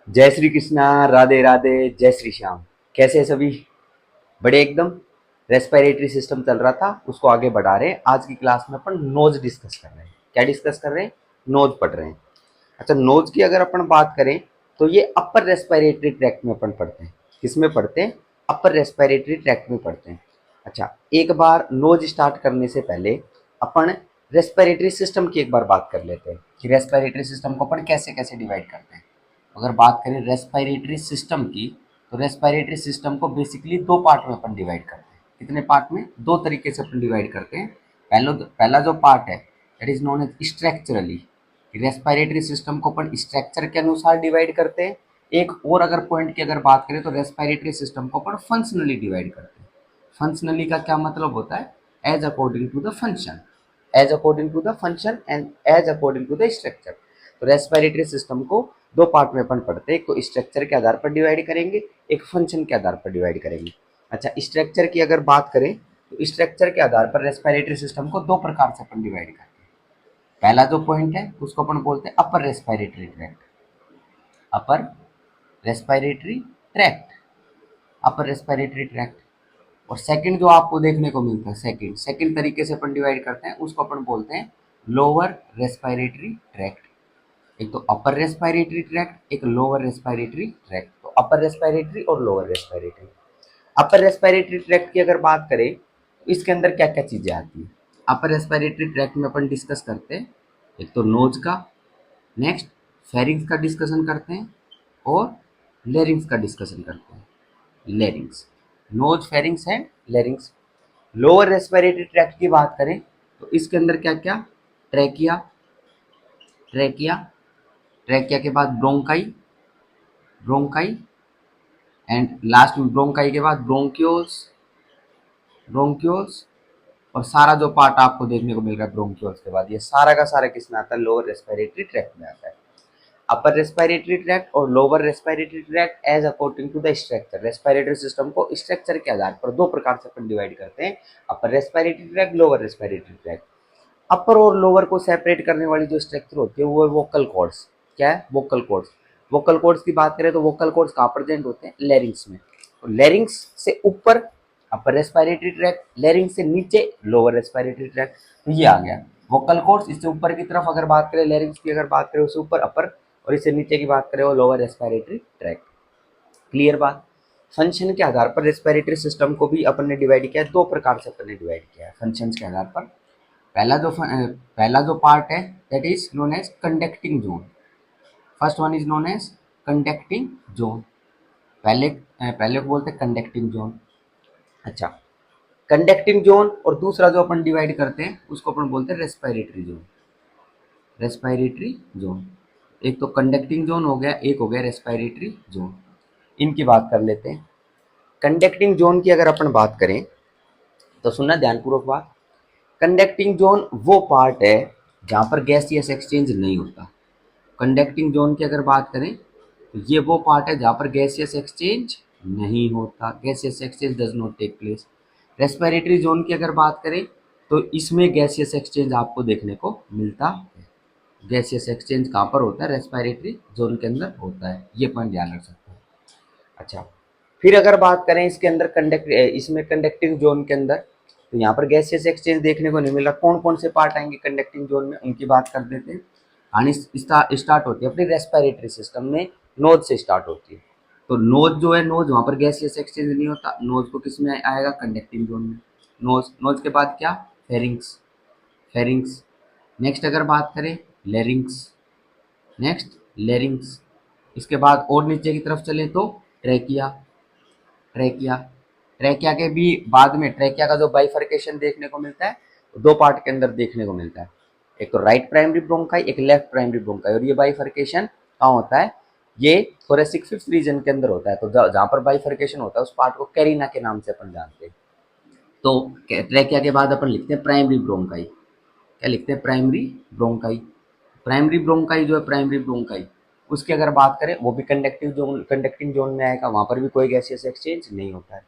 जय श्री कृष्णा, राधे राधे, जय श्री श्याम। कैसे हैं सभी? बड़े एकदम। रेस्पिरेटरी सिस्टम चल रहा था, उसको आगे बढ़ा रहे हैं। आज की क्लास में अपन नोज डिस्कस कर रहे हैं। क्या डिस्कस कर रहे हैं? नोज पढ़ रहे हैं। अच्छा, नोज की अगर अपन बात करें तो ये अपर रेस्पिरेटरी ट्रैक्ट में अपन पढ़ते हैं। किसमें पढ़ते हैं? अपर रेस्पिरेटरी ट्रैक्ट में पढ़ते हैं। अच्छा, एक बार नोज स्टार्ट करने से पहले अपन रेस्पिरेटरी सिस्टम की एक बार बात कर लेते हैं कि रेस्पिरेटरी सिस्टम को अपन कैसे कैसे डिवाइड करते हैं। अगर बात करें रेस्पिरेटरी सिस्टम की, तो रेस्पिरेटरी सिस्टम को बेसिकली दो पार्ट में अपन डिवाइड करते हैं। कितने पार्ट में? दो तरीके से अपन डिवाइड करते हैं। पहला जो पार्ट है that is known as structurally. Respiratory system को अपन स्ट्रक्चर के अनुसार डिवाइड करते हैं। एक और अगर पॉइंट की अगर बात करें तो रेस्पिरेटरी सिस्टम को अपन फंक्शनली डिवाइड करते हैं। फंक्शनली का क्या मतलब होता है? As according to the function, as according to the function and as according to the structure. तो रेस्पिरेटरी सिस्टम को दो पार्ट में अपन पढ़ते हैं। एक को स्ट्रक्चर के आधार पर डिवाइड करेंगे, एक फंक्शन के आधार पर डिवाइड करेंगे। अच्छा, स्ट्रक्चर की अगर बात करें तो स्ट्रक्चर के आधार पर रेस्पिरेटरी सिस्टम को दो प्रकार से अपन डिवाइड करते हैं। पहला जो पॉइंट है उसको अपन बोलते हैं upper respiratory tract. Upper respiratory tract, upper respiratory tract. और सेकंड जो आपको देखने को मिलता है, सेकंड सेकंड तरीके से अपन डिवाइड करते हैं, उसको अपन बोलते हैं लोअर रेस्पिरेटरी ट्रैक्ट। एक तो अपर रेस्पिरेटरी ट्रैक्ट, एक लोअर रेस्पिरेटरी ट्रैक्ट। तो अपर रेस्पिरेटरी और lower respiratory. Upper respiratory tract की अगर बात करें तो इसके अंदर क्या क्या चीजें आती हैं। अपर रेस्पिरेटरी ट्रैक्ट में अपन डिस्कस करते हैं एक तो नोज का, नेक्स्ट फेरिंग्स का डिस्कशन करते हैं, और लेरिंग्स का डिस्कशन करते हैं। Larynx, nose, pharynx and larynx. Lower respiratory tract की बात करें तो इसके अंदर क्या क्या? ट्रैकिया, ट्रैकिया, ट्रैकिया के बाद ब्रोंकाई, ब्रोंकाई, एंड लास्ट में ब्रोंकाई के बाद ब्रोंक्यूल्स, ब्रोंक्यूल्स। और सारा जो पार्ट आपको देखने को मिल रहा है ब्रोंक्यूल्स के बाद, ये सारा का सारा किसमें आता है? लोअर रेस्पिरेटरी ट्रैक्ट में आता है। अपर रेस्पिरेटरी ट्रैक्ट और lower respiratory tract as according to the structure. Respiratory system को स्ट्रक्चर के आधार पर दो प्रकार से अपन डिवाइड करते हैं, upper respiratory tract, lower respiratory tract. Upper और लोअर को सेपरेट करने वाली जो स्ट्रक्चर होती है वो है वोकल कॉर्ड्स। क्या है? Vocal cords. वोकल कॉर्ड्स की बात करें तो वोकल कॉर्ड्स कहाँ प्रेजेंट होते हैं? लेरिंग्स में। तो लेरिंग्स से ऊपर अपर रेस्पिरेटरी ट्रैक्ट, लेरिंग्स से नीचे लोअर रेस्पिरेटरी ट्रैक्ट। तो ये आ गया वोकल कॉर्ड्स। इससे ऊपर की तरफ अगर बात करें लेरिंग्स की, अगर बात करें उससे ऊपर अपर, और इससे नीचे की बात करें वो लोअर रेस्पिरेटरी ट्रैक्ट। क्लियर बात? फंक्शन के आधार पर रेस्पिरेटरी सिस्टम को भी अपन ने डिवाइड किया है, दो प्रकार से अपन ने डिवाइड किया है फंक्शंस के आधार पर। पहला जो पार्ट है that is known as conducting zone. First one is known as conducting zone. पहले को बोलते हैं कंडक्टिंग जोन। अच्छा, कंडक्टिंग जोन और दूसरा जो अपन डिवाइड करते हैं उसको अपन बोलते हैं रेस्पिरेटरी जोन। रेस्पिरेटरी जोन, एक तो कंडक्टिंग जोन हो गया, एक हो गया रेस्पिरेटरी जोन। इनकी बात कर लेते हैं। कंडक्टिंग जोन की अगर अपन बात करें तो सुनना ध्यानपूर्वक बात। कंडक्टिंग जोन वो पार्ट है जहाँ पर गैसियस एक्सचेंज नहीं होता। कंडक्टिंग जोन की अगर बात करें तो ये वो पार्ट है जहाँ पर गैसियस एक्सचेंज नहीं होता, gaseous exchange does not take place. Respiratory zone की अगर बात करें तो इसमें गैसियस एक्सचेंज आपको देखने को मिलता है। गैसियस एक्सचेंज कहाँ पर होता है? रेस्पिरेटरी जोन के अंदर होता है, ये पॉइंट ध्यान रख सकते हैं। अच्छा, फिर अगर बात करें इसके अंदर इसमें कंडक्टिंग जोन के अंदर, तो यहाँ पर गैसियस एक्सचेंज देखने को नहीं मिल रहा। कौन कौन से पार्ट आएंगे कंडक्टिंग जोन में, उनकी बात कर देते हैं। कहानी स्टार्ट होती है अपनी रेस्पिरेटरी सिस्टम में, नोज से स्टार्ट होती है। तो नोज जो है, नोज वहाँ पर गैसियस एक्सचेंज नहीं होता, नोज को किस में आएगा? कंडक्टिंग जोन में। नोज, नोज के बाद क्या? Pharynx, pharynx. नेक्स्ट अगर बात करें लेरिंग्स, नेक्स्ट लेरिंग्स। इसके बाद और नीचे की तरफ चले तो ट्रैकिया, ट्रैकिया, ट्रैकिया के भी बाद में ट्रैकिया का जो बाइफर्केशन देखने को मिलता है दो पार्ट के अंदर देखने को मिलता है। एक तो राइट प्राइमरी ब्रोंकाई, एक लेफ्ट प्राइमरी ब्रोंकाई। और ये बाइफर्केशन कहाँ होता है? ये थोरेसिक फिफ्थ रीजन के अंदर होता है। तो जहाँ पर बाइफर्केशन होता है उस पार्ट को कैरिना के नाम से अपन जानते हैं। तो ट्रैकिया के बाद अपन लिखते हैं प्राइमरी ब्रोंकाई। क्या लिखते हैं? Primary bronchi. प्राइमरी ब्रोंकाई जो है, प्राइमरी ब्रोंकाई, उसकी अगर बात करें वो भी कंडक्टिंग जोन में आएगा, वहाँ पर भी कोई गैसियस एक्सचेंज नहीं होता है।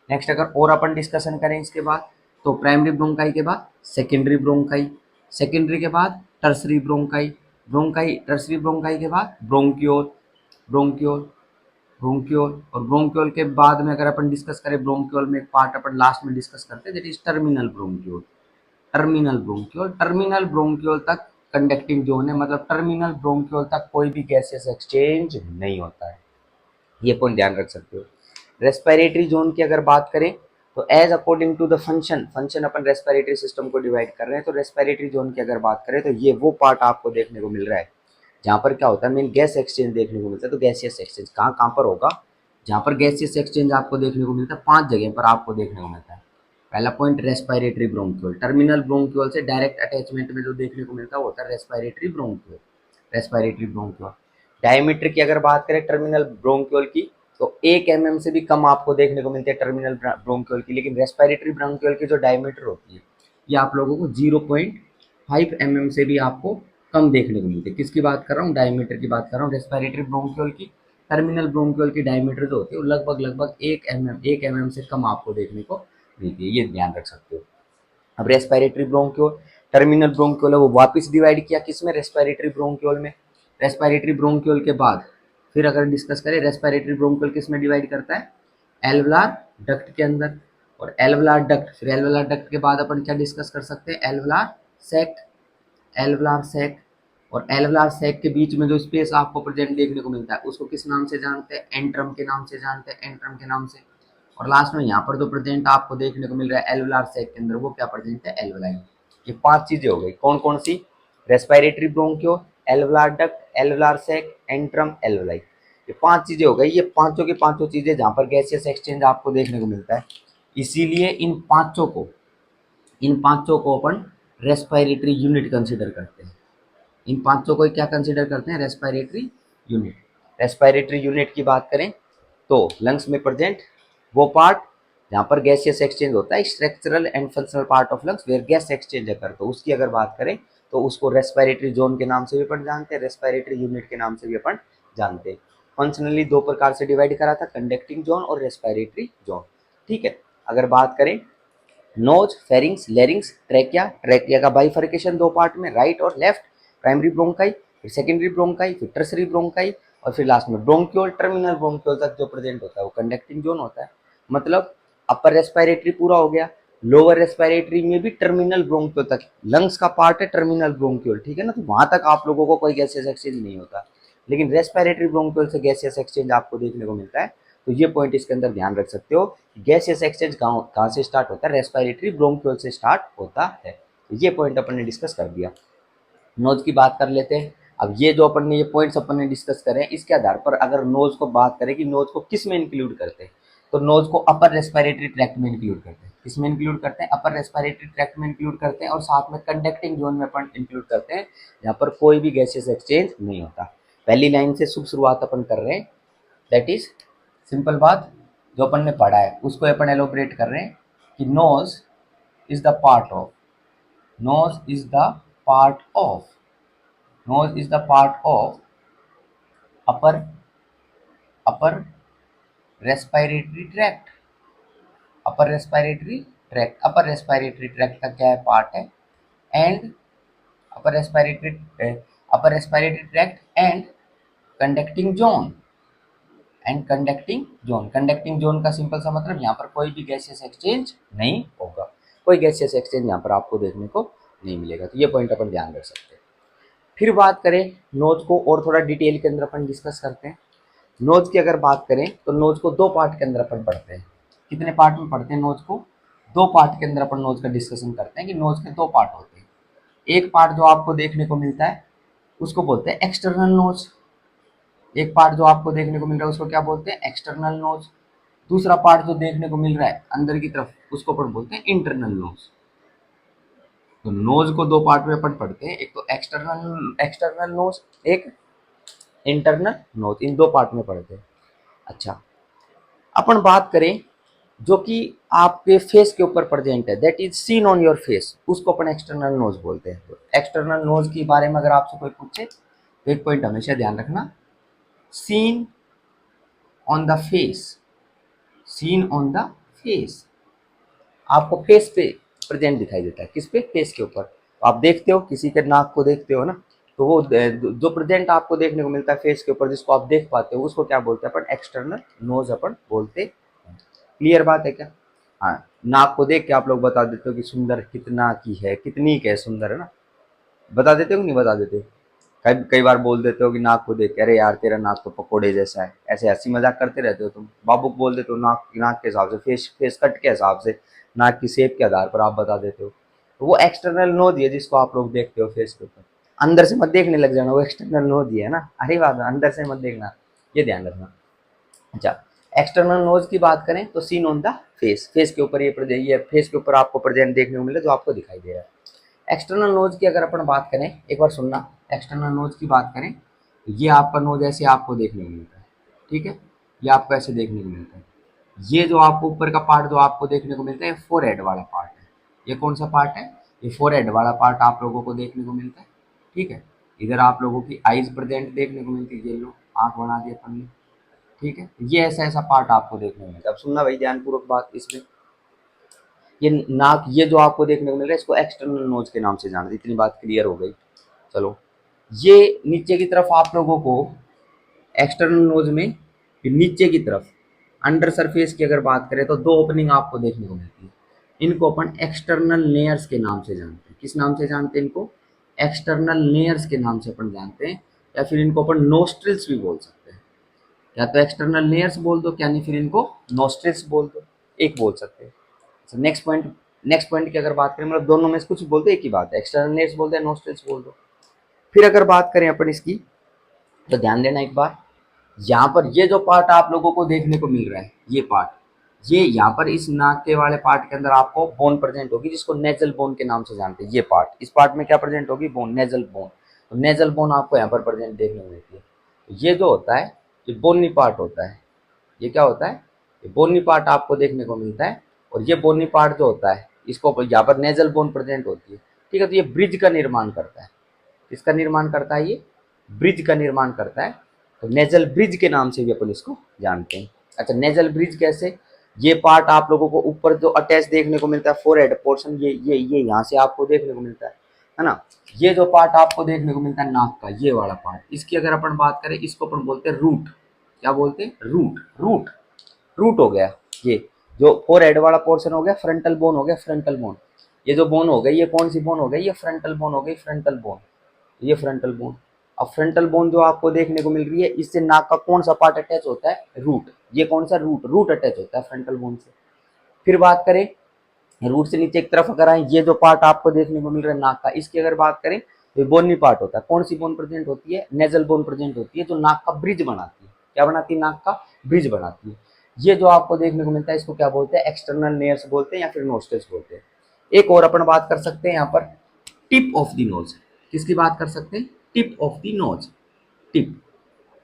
नेक्स्ट अगर और अपन डिस्कशन करें इसके बाद, तो प्राइमरी ब्रोंकाई के बाद सेकेंडरी ब्रोंकाई, सेकेंडरी के बाद tertiary bronchi, bronchi tertiary bronchi के बाद ब्रोंक्यूल, ब्रोंक्योल, ब्रोंक्योल, और ब्रोंक्योल के बाद में अगर अपन डिस्कस करें, ब्रोंक्योल में एक पार्ट अपन लास्ट में डिस्कस करते हैं, that is terminal bronchiole. Terminal bronchiole, terminal bronchiole तक कंडक्टिंग जोन है, मतलब टर्मिनल ब्रोंक्योल तक कोई भी गैसेस एक्सचेंज नहीं होता है, ये पॉइंट ध्यान रख सकते हो। रेस्पिरेटरी जोन की अगर बात करें तो as according to the function, function अपन रेस्पिरेटरी सिस्टम को डिवाइड कर रहे हैं, तो रेस्पिरेटरी जोन की अगर बात करें तो ये वो पार्ट आपको देखने को मिल रहा है जहाँ पर क्या होता है, मेन गैस एक्सचेंज देखने को मिलता है। तो गैसियस एक्सचेंज कहाँ कहाँ पर होगा, जहाँ पर गैसियस एक्सचेंज आपको देखने को मिलता है, 5 जगह पर आपको देखने को मिलता है। पहला point respiratory bronchiole, terminal bronchiole से डायरेक्ट अटैचमेंट में जो देखने को मिलता है वो होता है respiratory bronchiole, respiratory bronchiole. Diameter की अगर बात करें टर्मिनल ब्रोंक्यूल की, तो 1 mm से भी कम आपको देखने को मिलती है टर्मिनल ब्रोंक्यूल की, लेकिन रेस्पिरेटरी ब्रोंक्यूल की जो डायमीटर होती है ये आप लोगों को 0.5 mm से भी आपको कम देखने को मिलती है। किसकी बात कर रहा हूँ, डायमीटर की बात कर रहा हूँ, रेस्पिरेटरी ब्रोंक्यूल की। टर्मिनल ब्रोंक्यूल की डायमीटर जो होती है वो लगभग लगभग 1 mm से कम आपको देखने को मिलती है, ये ध्यान रख सकते हो। अब रेस्पिरेटरी ब्रोंक्यूल, टर्मिनल ब्रोंक्यूल है वो वापस डिवाइड किया किसमें, रेस्पिरेटरी ब्रोंक्यूल में। रेस्पिरेटरी ब्रोंक्यूल के बाद फिर अगर डिस्कस करें, रेस्पिरेटरी ब्रोंक्यूल किस में डिवाइड करता है, एल्वुलार डक्ट के अंदर। और एल्वुलार डक्ट, फिर एल्वुलार डक्ट के बाद अपन क्या डिस्कस कर सकते हैं, एल्वुलार सैक, एल्वुलार सैक। और एल्वुलार सैक के बीच में जो स्पेस आपको प्रेजेंट देखने को मिलता है उसको किस नाम से जानते हैं, एंट्रम के नाम से जानते हैं, एंट्रम के नाम से। और लास्ट में यहाँ पर जो प्रेजेंट आपको देखने को मिल रहा है एल्वुलार सैक के अंदर, वो क्या प्रेजेंट है, एल्वुलाई। ये 5 चीजें हो गई, कौन कौन सी, respiratory bronchioles, alveolar duct, alveolar sac, antrum, alveoli. ये 5 चीजें हो गई, ये पांचों की पांचों चीजें जहाँ पर गैसियस एक्सचेंज आपको देखने को मिलता है। इसीलिए इन पांचों को अपन रेस्पिरेटरी यूनिट कंसिडर करते हैं। इन पांचों को क्या कंसिडर करते हैं, रेस्पिरेटरी यूनिट। रेस्पिरेटरी यूनिट की बात करें तो लंग्स में प्रेजेंट वो पार्ट जहाँ पर गैसियस एक्सचेंज होता है, structural and functional part of lungs where gas exchange occur, तो उसकी अगर बात करें तो उसको रेस्पिरेटरी जोन के नाम से भी अपन जानते हैं, रेस्पिरेटरी यूनिट के नाम से भी अपन जानते हैं। फंक्शनली 2 प्रकार से डिवाइड करा था, कंडक्टिंग जोन और रेस्पिरेटरी जोन। ठीक है, अगर बात करें nose, pharynx, larynx, trachea, trachea का बाइफर्केशन 2 पार्ट में, राइट और लेफ्ट, प्राइमरी ब्रोंकाई, फिर सेकेंडरी ब्रोंकाई, फिर टर्सरी ब्रोंकाई, और फिर लास्ट में ब्रोंक्यूल। टर्मिनल ब्रोंक्यूल तक जो प्रेजेंट होता है वो कंडक्टिंग जोन होता है। मतलब अपर रेस्पिरेटरी पूरा हो गया, लोअर रेस्पिरेटरी में भी टर्मिनल ब्रोंक्यूल तक, लंग्स का पार्ट है टर्मिनल ब्रोंक्यूल, ठीक है ना, तो वहां तक आप लोगों को कोई गैसियस एक्सचेंज नहीं होता, लेकिन रेस्पिरेटरी ब्रोंक्यूल से गैसियस एक्सचेंज आपको देखने को मिलता है। तो ये पॉइंट इसके अंदर ध्यान रख सकते हो, गैसियस एक्सचेंज कहाँ से स्टार्ट होता है, रेस्पिरेटरी ब्रोंक्यूल से स्टार्ट होता है। तो ये पॉइंट अपन ने डिस्कस कर दिया। नोज की बात कर लेते हैं। अब ये जो अपन ने ये पॉइंट्स अपन ने डिस्कस करे हैं, इसके आधार पर अगर नोज को बात करें कि नोज को किस में इंक्लूड करते हैं, तो नोज को अपर रेस्पिरेटरी ट्रैक्ट में इंक्लूड करते हैं। किस में इंक्लूड करते हैं, अपर रेस्पिरेटरी ट्रैक्ट में इंक्लूड करते हैं, और साथ में कंडक्टिंग जोन में अपन इंक्लूड करते हैं जहाँ पर कोई भी गैसियस एक्सचेंज नहीं होता। पहली लाइन से शुभ शुरुआत अपन कर रहे हैं, दैट इज सिंपल बात जो अपन ने पढ़ा है उसको अपन एलोबरेट कर रहे हैं कि nose is the part of, nose is the part of, nose is the part of upper upper respiratory tract, upper respiratory tract, upper respiratory tract का क्या है, पार्ट है। And upper respiratory upper respiratory tract and conducting zone, and conducting zone, conducting zone का simple सा मतलब यहाँ पर कोई भी गैसियस एक्सचेंज नहीं होगा, कोई गैसियस एक्सचेंज यहाँ पर आपको देखने को नहीं मिलेगा। तो ये पॉइंट अपन ध्यान रख सकते हैं। फिर बात करें नोज को और थोड़ा डिटेल के अंदर अपन डिस्कस करते हैं। नोज की अगर बात करें तो नोज को 2 पार्ट के अंदर अपन पढ़ते हैं। कितने पार्ट में पढ़ते हैं नोज को, 2 पार्ट के अंदर अपन नोज का डिस्कशन करते हैं कि नोज के 2 पार्ट होते हैं। एक पार्ट जो आपको देखने को मिलता है उसको बोलते हैं एक्सटर्नल नोज, एक पार्ट जो आपको देखने को मिल रहा है उसको क्या बोलते हैं, एक्सटर्नल नोज। दूसरा पार्ट जो देखने को मिल रहा है अंदर की तरफ उसको अपन बोलते हैं इंटरनल नोज। तो नोज को 2 पार्ट में अपन पढ़ते हैं, एक तो एक्सटर्नल नोज, एक इंटरनल नोज, इन 2 पार्ट में पढ़ते हैं। अच्छा, अपन बात करें जो कि आपके फेस के ऊपर प्रेजेंट है, that is seen on your face, उसको अपन एक्सटर्नल नोज बोलते हैं। तो एक्सटर्नल नोज के बारे में अगर आपसे कोई पूछे तो एक पॉइंट हमेशा ध्यान रखना, seen on the face, seen on the face, आपको फेस पे प्रेजेंट दिखाई देता है, किस पे, फेस के ऊपर। तो आप देखते हो किसी के नाक को देखते हो ना, तो वो जो प्रेजेंट आपको देखने को मिलता है फेस के ऊपर, जिसको आप देख पाते हो, उसको क्या बोलते हैं अपन, एक्सटर्नल नोज अपन बोलते हैं। क्लियर बात है क्या? हाँ, नाक को देख के आप लोग बता देते हो कि सुंदर कितना की है, कितनी के है, सुंदर है ना, बता देते हो कि नहीं बता देते? कई कई बार बोल देते हो कि नाक को देख के, अरे यार तेरा नाक तो पकोड़े जैसा है, ऐसे हंसी मजाक करते रहते हो तुम। बाबू को बोल देते हो नाक नाक के हिसाब से, फेस फेस कट के हिसाब से, नाक की शेप के आधार पर आप बता देते हो। तो वो एक्सटर्नल नोज है जिसको आप लोग देखते हो फेस के ऊपर। अंदर से मत देखने लग जाना, वो एक्सटर्नल नोज ही है ना, अरे बात अंदर से मत देखना, ये ध्यान रखना। अच्छा, एक्सटर्नल नोज की बात करें तो seen on the face, face के ऊपर ये फेस के ऊपर आपको प्रेजेंट देखने को मिले जो आपको दिखाई दे रहा है। एक्सटर्नल नोज की अगर अपन बात करें, एक बार सुनना, एक्सटर्नल नोज की बात करें तो ये आपका नोज ऐसे आपको देखने को मिलता है, ठीक है, ये आपको ऐसे देखने को मिलता है। ये जो आपको ऊपर का पार्ट जो आपको देखने को मिलता है, फोर हेड वाला पार्ट है। ये कौन सा पार्ट है? ये फोर हेड वाला पार्ट आप लोगों को देखने को मिलता है, ठीक है। इधर आप लोगों की आईज प्रेजेंट देखने को मिलती है, ये लो आंख बना दिया अपन ने, ठीक है। ये ऐसा ऐसा पार्ट आपको देखने को मिलता है। अब सुनना भाई ध्यानपूर्वक बात इसमें, ये नाक, ये जो आपको देखने को मिल रहा है, इसको एक्सटर्नल नोज के नाम से जानते हैं। इतनी बात क्लियर हो गई। चलो, ये नीचे की तरफ आप लोगों को एक्सटर्नल नोज में नीचे की तरफ अंडर सरफेस की अगर बात करें तो दो ओपनिंग आपको देखने को मिलती है। इनको अपन एक्सटर्नल लेयर्स के नाम से जानते हैं। किस नाम से जानते हैं इनको? एक्सटर्नल लेयर्स के नाम से अपन जानते हैं, या फिर इनको अपन नोस्ट्रिल्स भी बोल सकते हैं। या तो एक्सटर्नल लेयर्स बोल दो, क्या नहीं फिर इनको नोस्ट्रिल्स बोल दो, एक बोल सकते हैं। नेक्स्ट पॉइंट की अगर बात करें, मतलब दोनों में से कुछ बोलते एक ही बात है, एक्सटर्नल लेयर्स बोलते हैं, नोस्ट्रिल्स बोल दो। फिर अगर बात करें अपन इसकी, तो ध्यान देना एक बार, यहाँ पर ये जो पार्ट आप लोगों को देखने को मिल रहा है, ये पार्ट, ये यहाँ पर इस नाक के वाले पार्ट के अंदर आपको बोन प्रेजेंट होगी, जिसको नेजल बोन के नाम से जानते हैं। ये पार्ट, इस पार्ट में क्या प्रेजेंट होगी? Bone, nasal bone. तो नेजल बोन आपको यहाँ पर प्रेजेंट देखने को मिलती है। तो ये जो होता है, ये बोनी पार्ट होता है। ये क्या होता है? ये बोनी पार्ट आपको देखने को मिलता है। और ये बोनी पार्ट जो होता है, इसको यहाँ पर नेजल बोन प्रेजेंट होती है, ठीक है। तो ये ब्रिज का निर्माण करता है। किसका निर्माण करता है? ये ब्रिज का निर्माण करता है। तो नेजल ब्रिज के नाम से भी अपन इसको जानते हैं। अच्छा, नेजल ब्रिज कैसे? ये पार्ट आप लोगों को ऊपर जो अटैच देखने को मिलता है, फोरहेड पोर्शन, ये यहाँ से आपको देखने को मिलता है ना। ये जो पार्ट आपको देखने को मिलता है नाक का, ये वाला पार्ट, इसकी अगर अपन बात करें, इसको अपन बोलते हैं रूट। क्या बोलते हैं? रूट। रूट, रूट हो गया। ये जो फोर हेड वाला पोर्शन हो गया, फ्रंटल बोन हो गया, फ्रंटल बोन। ये जो बोन हो गई, ये कौन सी बोन हो गई? ये फ्रंटल बोन हो गई, फ्रंटल बोन, ये फ्रंटल बोन। अब फ्रंटल बोन जो आपको देखने को मिल रही है, इससे नाक का कौन सा पार्ट अटैच होता है? रूट। ये कौन सा? रूट। रूट अटैच होता है फ्रंटल बोन से। फिर बात करें, रूट से नीचे एक तरफ अगर आए, ये जो पार्ट आपको देखने को मिल रहा है नाक का, इसकी अगर बात करें तो बोनी पार्ट होता है। कौन सी बोन प्रेजेंट होती है? नेजल बोन प्रेजेंट होती है, जो नाक का ब्रिज बनाती है। क्या बनाती है? नाक का ब्रिज बनाती है। ये जो आपको देखने को मिलता है, इसको क्या बोलते हैं? एक्सटर्नल लेयर्स बोलते हैं, या फिर नोस्ट्रिल्स बोलते हैं। एक और अपन बात कर सकते हैं यहाँ पर, टिप ऑफ द नोज। किसकी बात कर सकते हैं? Tip of the nose. Tip,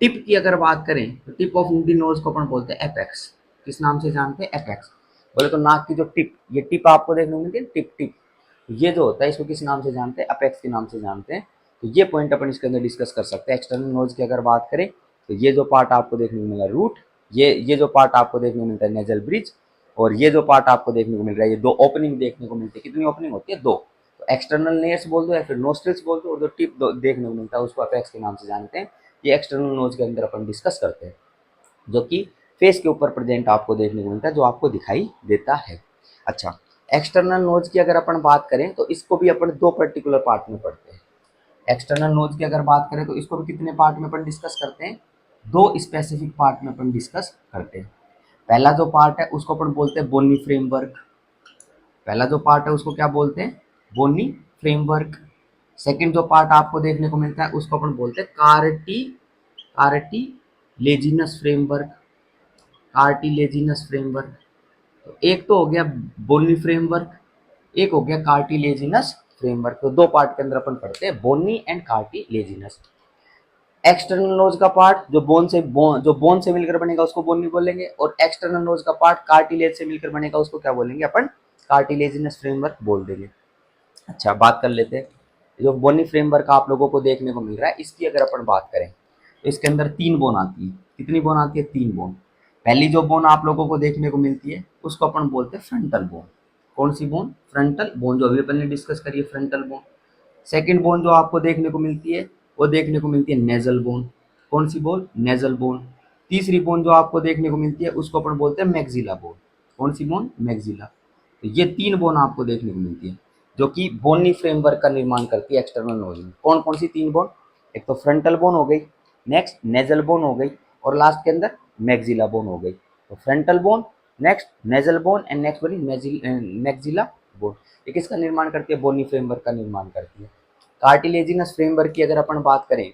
tip की अगर बात करें तो टिप ऑफ द नोज को अपन बोलते हैं एपेक्स। किस नाम से जानते हैं? एपेक्स। बोले तो नाक की जो टिप, ये टिप आपको देखने को मिलती है, टिप टिप, ये जो होता है इसको किस नाम से जानते हैं? अपेक्स के नाम से जानते हैं। तो ये पॉइंट अपन इसके अंदर डिस्कस कर सकते हैं। एक्सटर्नल नोज की अगर बात करें तो ये जो पार्ट आपको देखने को मिला रूट, ये जो पार्ट आपको देखने को मिलता है नेजल ब्रिज, और ये जो पार्ट आपको देखने को मिल रहा है, ये दो ओपनिंग देखने को मिलती है। कितनी ओपनिंग होती है? दो। तो एक्सटर्नल लेयर्स बोल दो, या फिर नोस्ट्रिल्स बोल दो, और जो टिप देखने को मिलता है उसको अपेक्स के नाम से जानते हैं। ये एक्सटर्नल नोज के अंदर अपन डिस्कस करते हैं, जो कि फेस के ऊपर प्रेजेंट आपको देखने को मिलता है, जो आपको दिखाई देता है। अच्छा, एक्सटर्नल नोज की अगर अपन बात करें तो इसको भी अपन दो पर्टिकुलर पार्ट में पढ़ते हैं। एक्सटर्नल नोज की अगर बात करें तो इसको भी कितने पार्ट में अपन डिस्कस करते हैं? दो स्पेसिफिक पार्ट में अपन डिस्कस करते हैं। पहला जो पार्ट है उसको अपन बोलते हैं बोनी फ्रेमवर्क। पहला जो पार्ट है उसको क्या बोलते हैं? बोनी फ्रेमवर्क। सेकंड जो पार्ट आपको देखने को मिलता है उसको अपन बोलते हैं कार्टिलेजिनस फ्रेमवर्क। Cartilaginous framework. तो एक तो हो गया बोनी फ्रेमवर्क, एक हो गया कार्टिलेजिनस फ्रेमवर्क। तो दो पार्ट के अंदर अपन पढ़ते हैं, बोनी एंड कार्टिलेजिनस। एक्सटर्नल नोज का पार्ट जो बोन से मिलकर बनेगा उसको बोनी बोलेंगे, और एक्सटर्नल नोज का पार्ट कार्टिलेज से मिलकर बनेगा उसको क्या बोलेंगे अपन? कार्टिलेजिनस फ्रेमवर्क बोल देंगे। अच्छा, बात कर लेते हैं, जो बोनी फ्रेमवर्क आप लोगों को देखने को मिल रहा है, इसकी अगर अपन बात करें तो इसके अंदर तीन बोन आती है। कितनी बोन आती है? तीन बोन। पहली जो बोन आप लोगों को देखने को मिलती है उसको अपन बोलते हैं फ्रंटल बोन। कौन सी बोन? फ्रंटल बोन, जो अभी अपन ने डिस्कस करी है, फ्रंटल बोन। सेकंड बोन जो आपको देखने को मिलती है वो देखने को मिलती है नेजल बोन। कौन सी बोन? Nasal bone. तीसरी बोन जो आपको देखने को मिलती है उसको अपन बोलते हैं मैक्सिला बोन। कौन सी बोन? मैक्सिला। तो ये 3 बोन आपको देखने को मिलती है जो कि बोनी फ्रेमवर्क का निर्माण करती है एक्सटर्नल नोज में। कौन कौन सी 3 बोन? एक तो फ्रंटल बोन हो गई, नेक्स्ट नेजल बोन हो गई, और लास्ट के अंदर मैक्सिला बोन हो गई। तो frontal bone, next nasal bone and next बनी मैक्सिला बोन। ये किसका निर्माण करती है? बोनी फ्रेमवर्क का निर्माण करती है। कार्टिलेजिनस फ्रेमवर्क की अगर अपन बात करें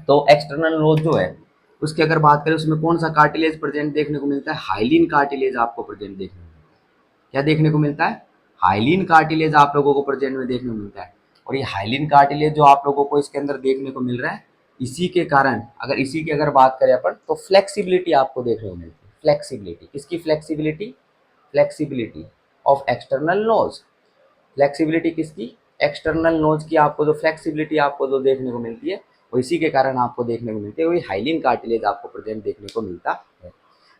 तो एक्सटर्नल नोज जो है उसकी अगर बात करें उसमें कौन सा कार्टिलेज प्रेजेंट देखने को मिलता है? हाइलिन कार्टिलेज आपको प्रेजेंट देखने को मिलता है। क्या देखने को मिलता है? हाइलिन कार्टिलेज आप लोगों को प्रेजेंट में देखने को मिलता है। और ये हाइलिन कार्टिलेज जो आप लोगों को इसके अंदर देखने को मिल रहा है, इसी के कारण इसी की अगर बात करें अपन तो फ्लेक्सिबिलिटी आपको देखने को मिलती है। फ्लेक्सिबिलिटी किसकी? Flexibility, flexibility of external nose. Flexibility किसकी? एक्सटर्नल नोज की आपको जो फ्लेक्सिबिलिटी आपको जो देखने को मिलती है वो इसी के कारण आपको देखने को मिलती है, वही हाइलिन कार्टिलेज आपको प्रेजेंट देखने को मिलता है।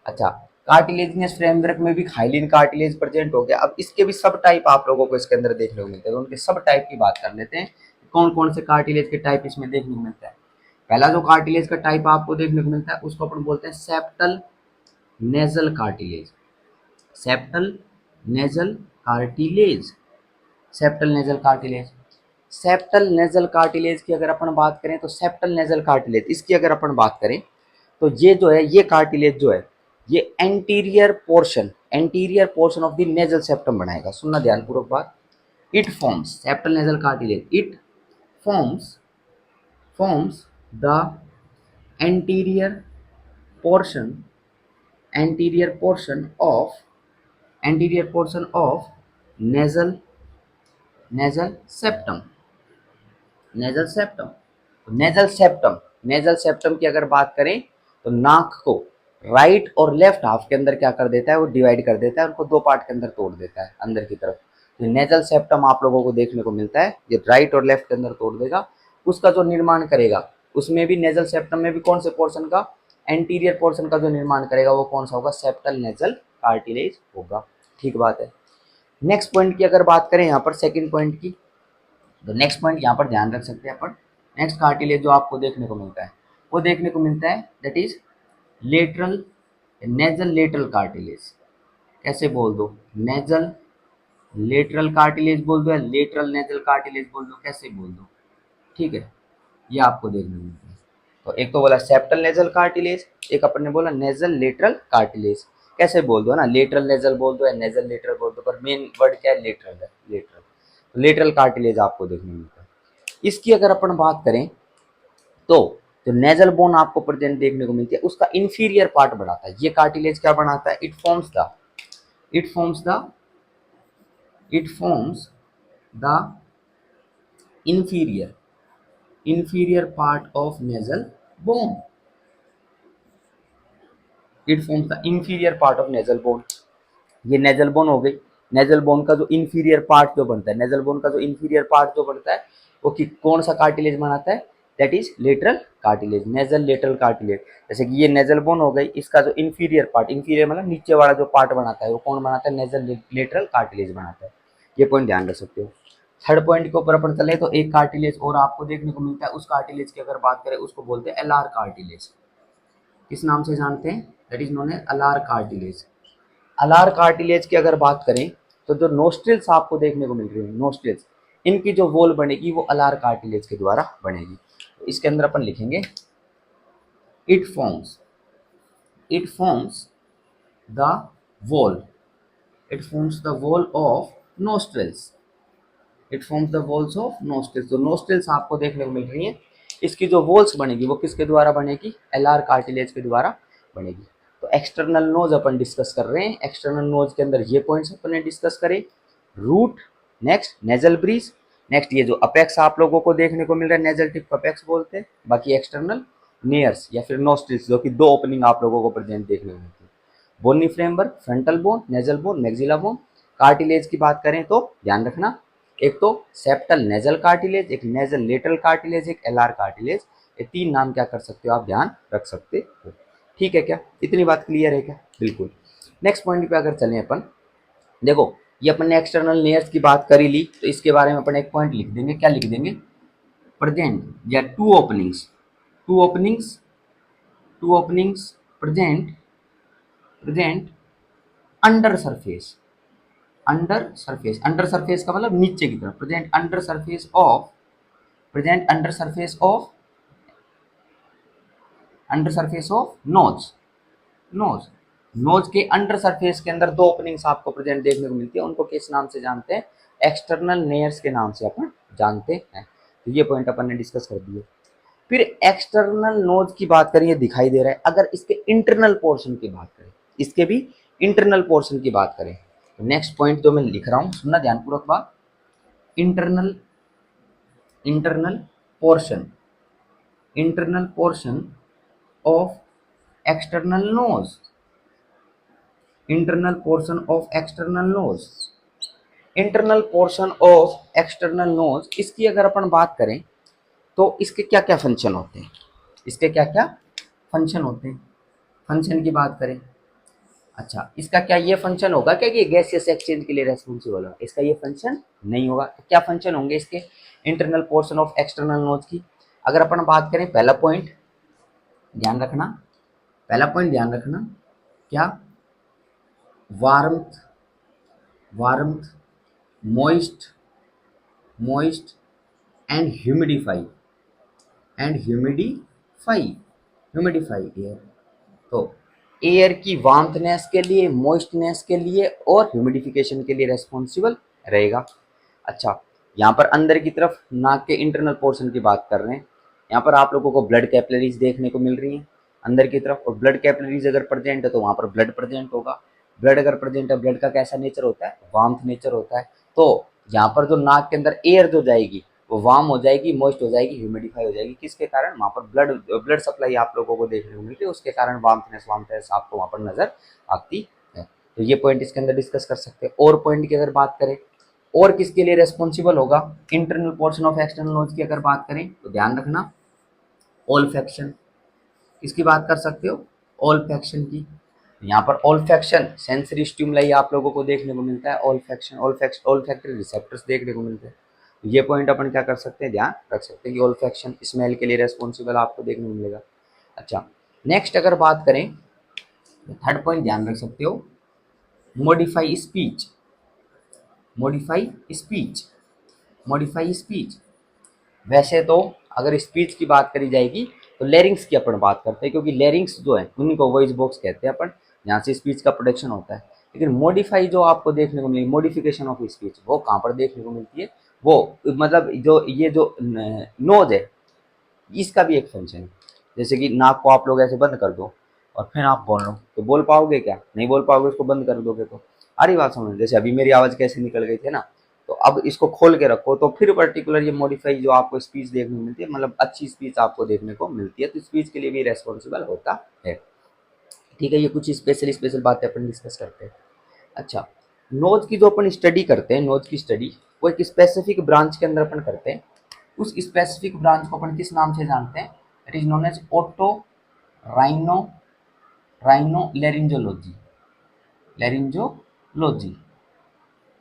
अच्छा, कार्टिलेजिनस फ्रेमवर्क में भी हाइलिन कार्टिलेज प्रेजेंट हो गया। अब इसके भी सब टाइप आप लोगों को इसके अंदर देखने को मिलते हैं, तो उनके सब टाइप की बात कर लेते हैं। कौन कौन से कार्टिलेज के टाइप इसमें देखने को मिलता है? पहला जो कार्टिलेज का टाइप आपको देखने को मिलता है उसको अपन बोलते हैं septal nasal cartilage. Septal nasal cartilage, septal nasal cartilage. Septal nasal cartilage की अगर अपन बात करें तो सेप्टल नेजल कार्टिलेज इसकी अगर अपन बात करें तो ये जो है ये कार्टिलेज जो है ये anterior portion of the nasal septum बनाएगा। सुनना ध्यानपूर्वक बात। It forms, septal nasal cartilage, it forms forms the anterior portion anterior portion of nasal nasal septum. Nasal septum, nasal septum, nasal septum की अगर बात करें तो नाक को राइट और लेफ्ट हाफ के अंदर क्या कर देता है? वो डिवाइड कर देता है, उनको 2 पार्ट के अंदर तोड़ देता है अंदर की तरफ। तो नेजल सेप्टम आप लोगों को देखने को मिलता है, ये राइट और लेफ्ट के अंदर तोड़ देगा। उसका जो निर्माण करेगा उसमें भी नेजल सेप्टम में भी कौन से पोर्शन का? एंटीरियर पोर्शन का जो निर्माण करेगा वो कौन सा होगा? सेप्टल नेजल कार्टिलेज होगा। ठीक बात है। नेक्स्ट पॉइंट की अगर बात करें यहाँ पर सेकंड पॉइंट की, तो नेक्स्ट पॉइंट यहाँ पर ध्यान रख सकते हैं अपन। नेक्स्ट कार्टिलेज जो आपको देखने को मिलता है वो देखने को मिलता है that is lateral nasal lateral cartilage. कैसे बोल दो? नेजल लेटरल कार्टिलेज बोल दो या लेटरल नेजल कार्टिलेज बोल दो, कैसे बोल दो? ठीक है, ये आपको देखने को मिलता है। तो एक तो बोला सेप्टल नेजल कार्टिलेज, एक अपन ने बोला नेजल लेटरल कार्टिलेज। कैसे बोल दो ना, लेटरल नेजल बोल दो या नेजल लेटरल बोल दो, पर मेन वर्ड क्या है? लेटरल है, लेटरल। लेटरल कार्टिलेज आपको देखने को मिलता है। इसकी अगर अपन बात करें तो जो नेजल बोन आपको प्रेजेंट देखने को मिलती है उसका इंफीरियर पार्ट बढ़ाता है। ये कार्टिलेज क्या बनाता है? It forms the it forms the inferior part of nasal bone. It forms the inferior part of nasal bone. ये नेजल बोन हो गई। नेजल बोन का जो इंफीरियर पार्ट जो बनता है, नेजल बोन का जो इंफीरियर पार्ट जो बनता है वो कौन सा कार्टिलेज बनाता है? That is lateral cartilage, nasal lateral cartilage. जैसे कि ये नेजल बोन हो गई, इसका जो इंफीरियर पार्ट, इंफीरियर मतलब नीचे वाला जो पार्ट बनाता है वो कौन बनाता है? नेजल लेटरल कार्टिलेज बनाता है। ये पॉइंट ध्यान रख सकते हो। थर्ड पॉइंट के ऊपर अपन चले तो एक कार्टिलेज और आपको देखने को मिलता है। उस कार्टिलेज की अगर बात करें उसको बोलते हैं एलार कार्टिलेज। किस नाम से जानते हैं? That is known as alar cartilage. Alar cartilage की अगर बात करें तो जो नोस्ट्रिल्स आपको देखने को मिल रही है, नोस्ट्रिल्स, इनकी जो वॉल बनेगी वो अलार कार्टिलेज के द्वारा बनेगी। तो इसके अंदर अपन लिखेंगे it forms the wall of nostrils. It forms the walls of nostrils. तो नोस्ट्रिल्स आपको देखने को मिल रही है, इसकी जो वॉल्स बनेगी वो किसके द्वारा बनेगी? एलार कार्टिलेज के द्वारा बनेगी। तो एक्सटर्नल नोज अपन डिस्कस कर रहे हैं। एक्सटर्नल नोज के अंदर ये पॉइंट्स अपन ने डिस्कस करे। Root, next nasal bridge, next ये जो अपेक्स आप लोगों को देखने को मिल रहा है नेजल टिप अपेक्स बोलते हैं, बाकी एक्सटर्नल नेयर्स या फिर नोस्ट्रिल्स जो कि 2 ओपनिंग आप लोगों को प्रेजेंट देखने को मिलती है। Bony framework, frontal bone, nasal bone, maxilla bone. Cartilage की बात करें तो ध्यान रखना, एक तो सेप्टल नेजल कार्टिलेज, एक नेजल लेटरल कार्टिलेज, एक एलार कार्टिलेज। ये 3 नाम क्या कर सकते हो आप? ध्यान रख सकते हो। ठीक है क्या? इतनी बात क्लियर है क्या? बिल्कुल। नेक्स्ट पॉइंट पे अगर चलें अपन, देखो ये अपन ने एक्सटर्नल लेयर्स की बात करी ली, तो इसके बारे में अपन एक पॉइंट लिख देंगे। क्या लिख देंगे? present या two openings two openings present under surface under surface का मतलब नीचे की तरफ present under surface of nose knows के अंडर सरफेस के अंदर दो ओपनिंग्स आपको प्रेजेंट देखने को मिलती है, उनको किस नाम से जानते हैं? एक्सटर्नल नेयर्स के नाम से अपन जानते हैं। तो ये पॉइंट अपन ने डिस्कस कर दिए। फिर एक्सटर्नल नोज की बात करें, ये दिखाई दे रहा है। अगर इसके इंटरनल पोर्शन की बात करें, इसके भी इंटरनल पोर्शन की बात करें, तो नेक्स्ट पॉइंट जो मैं लिख रहा हूं, सुनना ध्यानपूर्वक बात। Internal portion of external nose internal portion of external nose, इसकी अगर अपन बात करें तो इसके क्या क्या फंक्शन होते हैं? फंक्शन की बात करें, अच्छा, इसका क्या ये फंक्शन होगा क्या कि गैसियस एक्सचेंज के लिए रेस्पॉन्सिबल है? इसका ये फंक्शन नहीं होगा। क्या फंक्शन होंगे इसके internal portion of external nose की? अगर अपन बात करें, पहला पॉइंट ध्यान रखना, क्या? Warmth moist and humidify air. तो एयर की वार्मथनेस के लिए, मॉइस्टनेस के लिए और ह्यूमिडिफिकेशन के लिए रेस्पॉन्सिबल रहेगा। अच्छा, यहाँ पर अंदर की तरफ नाक के इंटरनल पोर्शन की बात कर रहे हैं। यहाँ पर आप लोगों को ब्लड कैपिलरीज देखने को मिल रही हैं अंदर की तरफ, और ब्लड कैपिलरीज अगर प्रेजेंट है तो वहाँ पर ब्लड प्रेजेंट होगा। ब्लड अगर प्रेजेंट है, ब्लड का कैसा नेचर होता है? वार्मथ नेचर होता है। तो यहाँ पर जो नाक के अंदर एयर जो जाएगी वो वार्म हो जाएगी, मॉइस्ट हो जाएगी, ह्यूमिडिफाई हो जाएगी। किसके कारण? वहाँ पर ब्लड सप्लाई आप लोगों को देखने को मिलती है, उसके कारण वार्मथनेस आपको वहाँ पर नजर आती है। तो ये पॉइंट इसके अंदर डिस्कस कर सकते हैं। और पॉइंट की अगर बात करें, और किसके लिए रेस्पॉन्सिबल होगा internal portion of external nose की अगर बात करें, तो ध्यान रखना, ऑल्फैक्शन। किसकी बात कर सकते हो? ऑल्फैक्शन की। यहाँ पर ऑल्फैक्शन सेंसरी स्टिमुलाई आप लोगों को देखने को मिलता है। ऑल्फैक्टरी रिसेप्टर्स देखने को मिलते हैं। ये पॉइंट अपन क्या कर सकते हैं, ध्यान रख सकते हैं कि ऑल्फैक्शन स्मेल के लिए रेस्पॉन्सिबल आपको देखने को मिलेगा। अच्छा, नेक्स्ट अगर बात करें, थर्ड पॉइंट ध्यान रख सकते हो, मॉडिफाई स्पीच। वैसे तो अगर स्पीच की बात करी जाएगी तो लेरिंग्स की अपन बात करते हैं, क्योंकि लेरिंग्स जो है उन्हीं को वॉइस बॉक्स कहते हैं अपन, जहाँ से स्पीच का प्रोडक्शन होता है। लेकिन मॉडिफाई जो आपको देखने को मिलेगी, मॉडिफिकेशन ऑफ स्पीच, वो कहाँ पर देखने को मिलती है? वो मतलब जो नोज है, इसका भी एक फंक्शन है। जैसे कि नाक को आप लोग ऐसे बंद कर दो और फिर आप बोल लो, तो बोल पाओगे क्या? नहीं बोल पाओगे, उसको बंद कर दोगे तो। आ रही बात समझ? जैसे अभी मेरी आवाज़ कैसे निकल गई थी ना, तो अब इसको खोल के रखो तो फिर पर्टिकुलर ये मॉडिफाई जो आपको स्पीच देखने को मिलती है, मतलब अच्छी स्पीच आपको देखने को मिलती है, तो स्पीच के लिए भी रेस्पॉन्सिबल होता है। ठीक है, ये कुछ स्पेशल बातें अपन डिस्कस करते हैं। अच्छा, नोज की जो अपन स्टडी करते हैं, नोज की स्टडी वो एक स्पेसिफिक ब्रांच के अंदर अपन करते हैं। उस स्पेसिफिक ब्रांच को अपन किस नाम से जानते हैं? It is known as otorhinolaryngology.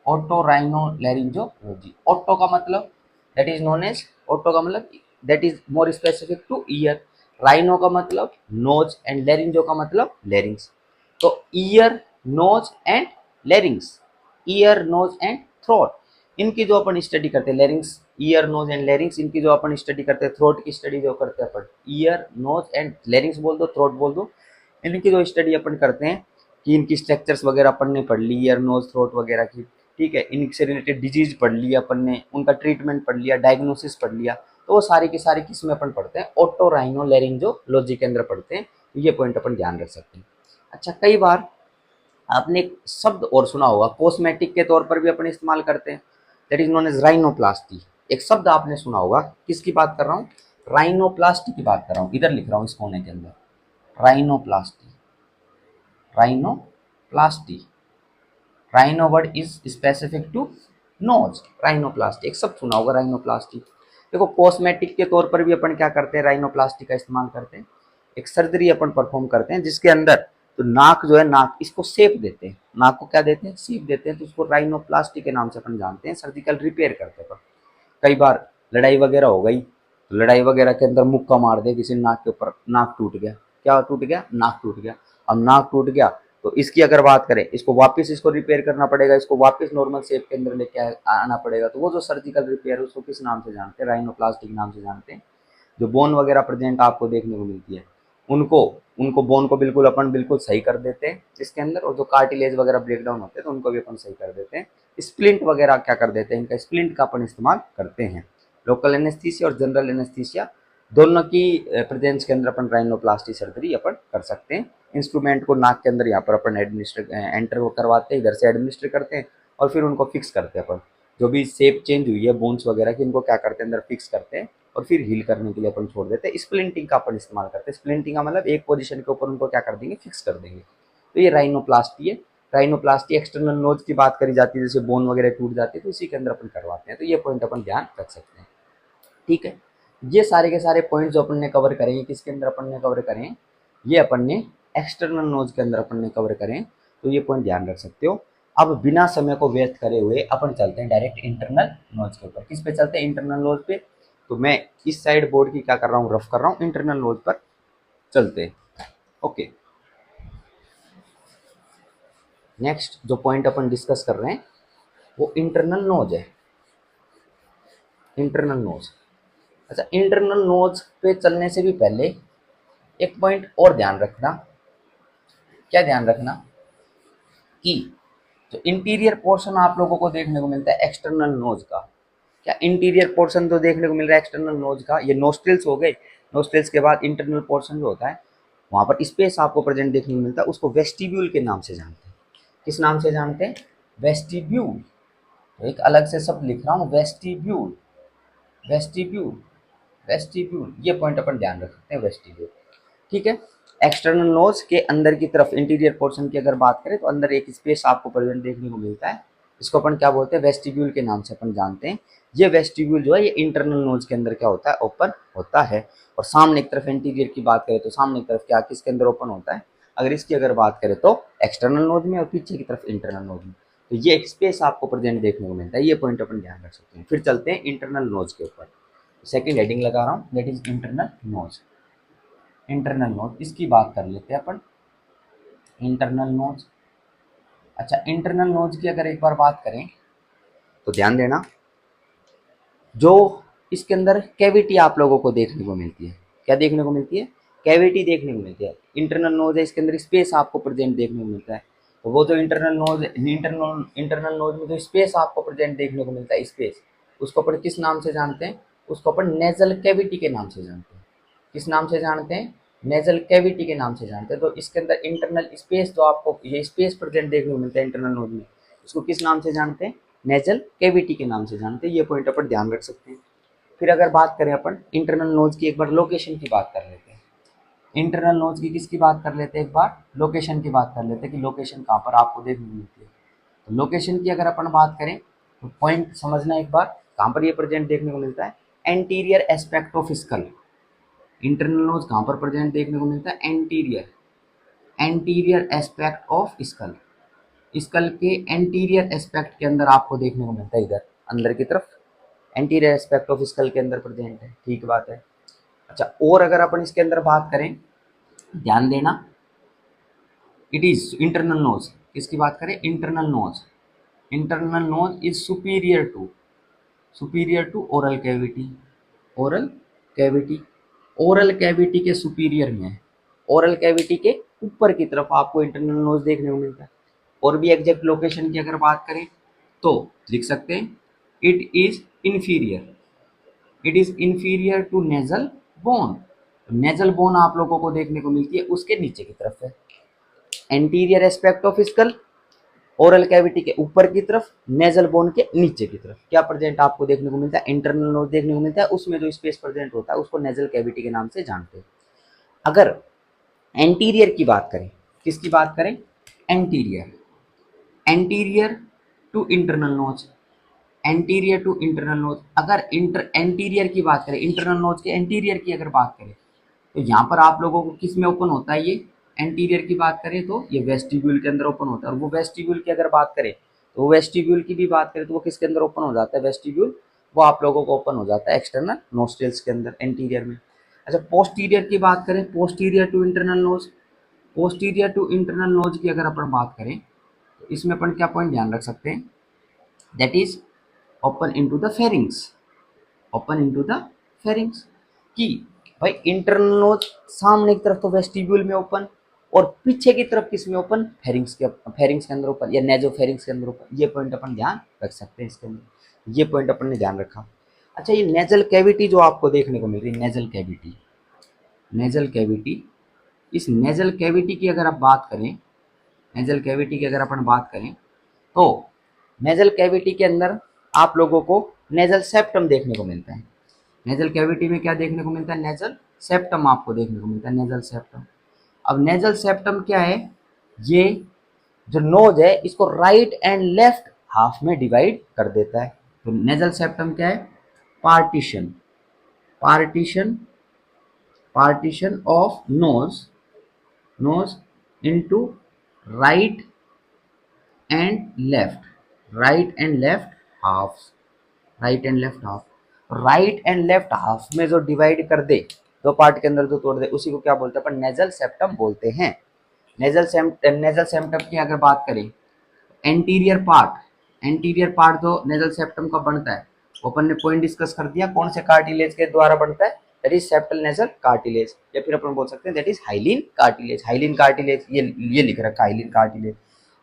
Otorhinolaryngology. Oto का मतलब that is more specific to ear. Rhino का मतलब नोज एंड लैरिंजो का मतलब लैरिंग्स। तो ear, nose and larynx, ear, nose and throat, इनकी जो अपन स्टडी करते हैं, larynx, ear, nose and larynx, इनकी जो अपन स्टडी करते हैं, थ्रोट की स्टडी जो करते हैं अपन, ईयर, नोज एंड लैरिंग्स बोल दो, थ्रोट बोल दो, इनकी जो स्टडी अपन करते हैं कि इनकी स्ट्रक्चर्स वगैरह अपन ने पढ़ ली, ईयर, नोज, थ्रोट वगैरह की। ठीक है, इनसे रिलेटेड डिजीज पढ़ लिया अपन ने, उनका ट्रीटमेंट पढ़ लिया, डायग्नोसिस पढ़ लिया, तो वो सारी की सारी किस में अपन पढ़ते हैं? ओटोराइनोलैरिंजोलॉजी के अंदर पढ़ते हैं। ये पॉइंट अपन ध्यान रख सकते हैं। अच्छा, कई बार आपने एक शब्द और सुना होगा, कॉस्मेटिक के तौर पर भी अपन इस्तेमाल करते हैं, that is known as rhinoplasty. एक शब्द आपने सुना होगा, किसकी बात कर रहा हूँ? राइनोप्लास्टी की बात कर रहा हूँ। इधर लिख रहा हूँ इस कोने के अंदर, rhinoplasty. Rhino word is specific to nose, rhinoplasty, एक शब्द सुना होगा राइनोप्लास्टी। देखो, कॉस्मेटिक के तौर पर भी अपन क्या करते हैं? राइनोप्लास्टी का इस्तेमाल करते हैं। एक सर्जरी अपन परफॉर्म करते हैं जिसके अंदर तो नाक जो है, नाक इसको शेप देते हैं, नाक को क्या देते हैं? शेप देते हैं, तो उसको राइनोप्लास्टी के नाम से अपन जानते हैं। सर्जिकल रिपेयर करते हैं। कई बार लड़ाई वगैरह हो गई तो लड़ाई वगैरह के अंदर मुक्का मार दे किसी नाक के ऊपर, नाक टूट गया, क्या टूट गया, नाक टूट गया। अब नाक टूट गया तो इसकी अगर बात करें, इसको वापस इसको रिपेयर करना पड़ेगा, इसको वापस नॉर्मल शेप के अंदर लेके आना पड़ेगा। तो वो जो सर्जिकल रिपेयर है उसको किस नाम से जानते हैं, राइनोप्लास्टी के नाम से जानते हैं। जो बोन वगैरह प्रेजेंट आपको देखने को मिलती है उनको उनको बोन को बिल्कुल अपन बिल्कुल सही कर देते हैं इसके अंदर, और जो कार्टिलेज वगैरह ब्रेक डाउन होते हैं तो उनको भी अपन सही कर देते हैं। स्प्लिंट वगैरह क्या कर देते हैं, इनका स्प्लिंट का अपन इस्तेमाल करते हैं। लोकल एनेस्थीसिया और जनरल एनेस्थीसिया दोनों की प्रेजेंस के अंदर अपन राइनोप्लास्टी सर्जरी अपन कर सकते हैं। इंस्ट्रूमेंट को नाक के अंदर यहाँ पर अपन एडमिनिस्टर एंटर करवाते हैं, इधर से एडमिनिस्टर करते हैं और फिर उनको फिक्स करते हैं अपन। जो भी शेप चेंज हुई है बोन्स वगैरह की, इनको क्या करते हैं अंदर फिक्स करते हैं और फिर हील करने के लिए अपन छोड़ देते हैं। स्प्लिंटिंग का अपन इस्तेमाल करते हैं। स्प्लिंटिंग का मतलब एक पोजीशन के ऊपर उनको क्या कर देंगे, फिक्स कर देंगे। तो ये राइनोप्लास्टी है। राइनोप्लास्टी एक्सटर्नल नोज की बात करी जाती है, जैसे बोन वगैरह टूट जाती है तो इसी के अंदर अपन करवाते हैं। तो ये पॉइंट अपन ध्यान रख सकते हैं, ठीक है। ये सारे के सारे पॉइंट जो अपन ने कवर करें, किसके अंदर अपन ने कवर करें, ये अपन ने एक्सटर्नल नोज के अंदर अपन ने कवर करें। तो ये पॉइंट ध्यान रख सकते हो। अब बिना समय को व्यर्थ करे हुए अपन चलते हैं डायरेक्ट इंटरनल नोज के ऊपर। किस पे चलते हैं, इंटरनल नोज पे। तो मैं इस साइड बोर्ड की क्या कर रहा हूँ, रफ कर रहा हूँ, इंटरनल नोज पर चलते हैं। ओके, नेक्स्ट जो पॉइंट अपन डिस्कस कर रहे हैं वो इंटरनल नोज है। इंटरनल नोज, अच्छा इंटरनल नोज पे चलने से भी पहले एक पॉइंट और ध्यान रखना। क्या ध्यान रखना कि जो इंटीरियर पोर्शन आप लोगों को देखने को मिलता है एक्सटर्नल नोज का, क्या इंटीरियर पोर्शन तो देखने को मिल रहा है एक्सटर्नल नोज का, ये नोस्ट्रिल्स हो गए। नोस्ट्रिल्स के बाद इंटरनल पोर्शन जो होता है वहाँ पर स्पेस आपको प्रेजेंट देखने को मिलता है, उसको वेस्टिब्यूल के नाम से जानते हैं। किस नाम से जानते हैं, वेस्टिब्यूल। तो एक अलग से शब्द लिख रहा हूँ, वेस्टिब्यूल, वेस्टिब्यूल, वेस्टिब्यूल। ये पॉइंट अपन ध्यान रख सकते हैं, वेस्टिब्यूल, ठीक है। एक्सटर्नल नोज के अंदर की तरफ इंटीरियर पोर्शन की अगर बात करें तो अंदर एक स्पेस आपको प्रेजेंट देखने को मिलता है, इसको अपन क्या बोलते हैं, वेस्टिब्यूल के नाम से अपन जानते हैं। ये वेस्टिब्यूल जो है ये इंटरनल नोज के अंदर क्या होता है, ओपन होता है। और सामने की तरफ इंटीरियर की बात करें तो सामने की तरफ क्या किसके अंदर ओपन होता है, अगर इसकी अगर बात करें तो एक्सटर्नल नोज में, और पीछे की तरफ इंटरनल नोज में। तो ये एक स्पेस आपको प्रेजेंट देखने को मिलता है, ये पॉइंट अपन ध्यान रख सकते हैं। फिर चलते हैं इंटरनल नोज के ऊपर। सेकेंड हेडिंग लगा रहा हूँ, that is internal nose. Internal nose इसकी बात कर लेते हैं अपन, इंटरनल नोज। अच्छा इंटरनल नोज की अगर एक बार बात करें तो ध्यान देना, जो इसके अंदर कैविटी आप लोगों को देखने को मिलती है, क्या देखने को मिलती है, कैविटी देखने को मिलती है। इंटरनल नोज है, इसके अंदर स्पेस आपको प्रेजेंट देखने को मिलता है। तो वो जो इंटरनल नोज, इंटरनल नोज में जो स्पेस आपको प्रेजेंट देखने को मिलता है, स्पेस, उसको अपन किस नाम से जानते हैं, उसको अपन नेजल कैविटी के नाम से जानते हैं। किस नाम से जानते हैं, नेजल कैविटी के नाम से जानते हैं। तो इसके अंदर इंटरनल स्पेस जो आपको ये स्पेस प्रेजेंट देखने को मिलता है इंटरनल नोज में, इसको किस नाम से जानते हैं, नेजल कैविटी के नाम से जानते हैं। ये पॉइंट अपन ध्यान रख सकते हैं। फिर अगर बात करें अपन इंटरनल नोज की, एक बार लोकेशन की बात कर लेते हैं। इंटरनल नोज की किसकी बात कर लेते हैं, एक बार लोकेशन की बात कर लेते हैं कि लोकेशन कहाँ पर आपको देखने को मिलती है। तो लोकेशन की अगर अपन बात करें तो पॉइंट समझना एक बार, कहाँ पर ये प्रेजेंट देखने को मिलता है, anterior aspect of skull. Internal nose कहाँ पर प्रेजेंट देखने को मिलता है, anterior, anterior aspect of skull. Skull के एंटीरियर एस्पेक्ट के अंदर आपको देखने को मिलता है, इधर अंदर की तरफ एंटीरियर एस्पेक्ट ऑफ स्कल के अंदर प्रेजेंट है, ठीक बात है। अच्छा और अगर अपन इसके अंदर बात करें, ध्यान देना, इट इज इंटरनल नोज, किसकी बात करें, internal nose. Internal nose is superior to oral cavity, oral cavity, oral cavity के सुपीरियर में है, ओरल कैविटी के ऊपर की तरफ आपको इंटरनल नोज देखने को मिलता है। और भी एग्जैक्ट लोकेशन की अगर बात करें तो लिख सकते हैं, it is inferior, it is inferior to nasal bone. Nasal bone आप लोगों को देखने को मिलती है उसके नीचे की तरफ है। Anterior aspect of school, oral cavity के ऊपर की तरफ, नेजल बोन के नीचे की तरफ क्या प्रेजेंट आपको देखने को मिलता है, इंटरनल नोज देखने को मिलता है। उसमें जो स्पेस प्रेजेंट होता है उसको नेजल कैविटी के नाम से जानते हैं। अगर एंटीरियर की बात करें, किसकी बात करें, anterior, anterior to internal nose, anterior to internal nose. अगर एंटीरियर की बात करें, इंटरनल नोज के एंटीरियर की अगर बात करें तो यहाँ पर आप लोगों को किस में ओपन होता है, ये एंटीरियर की बात करें तो ये वेस्टिब्यूल के अंदर ओपन होता है। और वो वेस्टिब्यूल की अगर बात करें तो वेस्टिब्यूल की भी बात करें तो वो किसके अंदर ओपन हो जाता है, वेस्टिब्यूल वो आप लोगों को ओपन हो जाता है एक्सटर्नल नोस्ट्रिल्स के अंदर एंटीरियर में। अच्छा, पोस्टीरियर की बात करें, posterior to internal nose, posterior to internal nose की अगर अपन बात करें तो इसमें अपन क्या पॉइंट ध्यान रख सकते हैं, that is open into the pharynx, open into the pharynx की भाई इंटरनल नोज सामने की तरफ तो वेस्टिब्यूल में ओपन, और पीछे की तरफ किस में ओपन, फेरिंग्स के अंदर ओपन या नेजो फेरिंग्स के अंदर ओपन। ये पॉइंट अपन ध्यान रख सकते हैं इसके अंदर, ये पॉइंट अपन ने ध्यान रखा। अच्छा, ये नेजल कैविटी जो आपको देखने को मिल रही है, नेजल कैविटी, नेजल कैविटी, इस नेजल कैविटी की अगर आप बात करें, नेजल कैविटी की अगर अपन बात करें तो नेजल कैविटी के अंदर आप लोगों को नेजल सेप्टम देखने को मिलता है। नेजल कैविटी में क्या देखने को मिलता है, नेजल सेप्टम आपको देखने को मिलता है, नेजल सेप्टम। अब नेजल सेप्टम क्या है, ये जो नोज है इसको राइट एंड लेफ्ट हाफ में डिवाइड कर देता है। तो नेजल सेप्टम क्या है, partition, partition, partition of nose, nose into right and left, right and left half, right and left half, right and left half में जो डिवाइड कर दे, दो पार्ट के अंदर जो तोड़ दे, उसी को क्या बोलते हैं अपन, नेजल सेप्टम बोलते हैं। नेजल सेप्टम की अगर बात करें, एंटीरियर पार्ट, एंटीरियर पार्ट जो नेजल सेप्टम का बनता है, अपन ने पॉइंट डिस्कस कर दिया कौन से कार्टिलेज के द्वारा बनता है, that is septal nasal cartilage, या फिर अपन बोल सकते हैं that is hyaline cartilage, hyaline cartilage, ये लिख रखा है हाइलिन कार्टिलेज,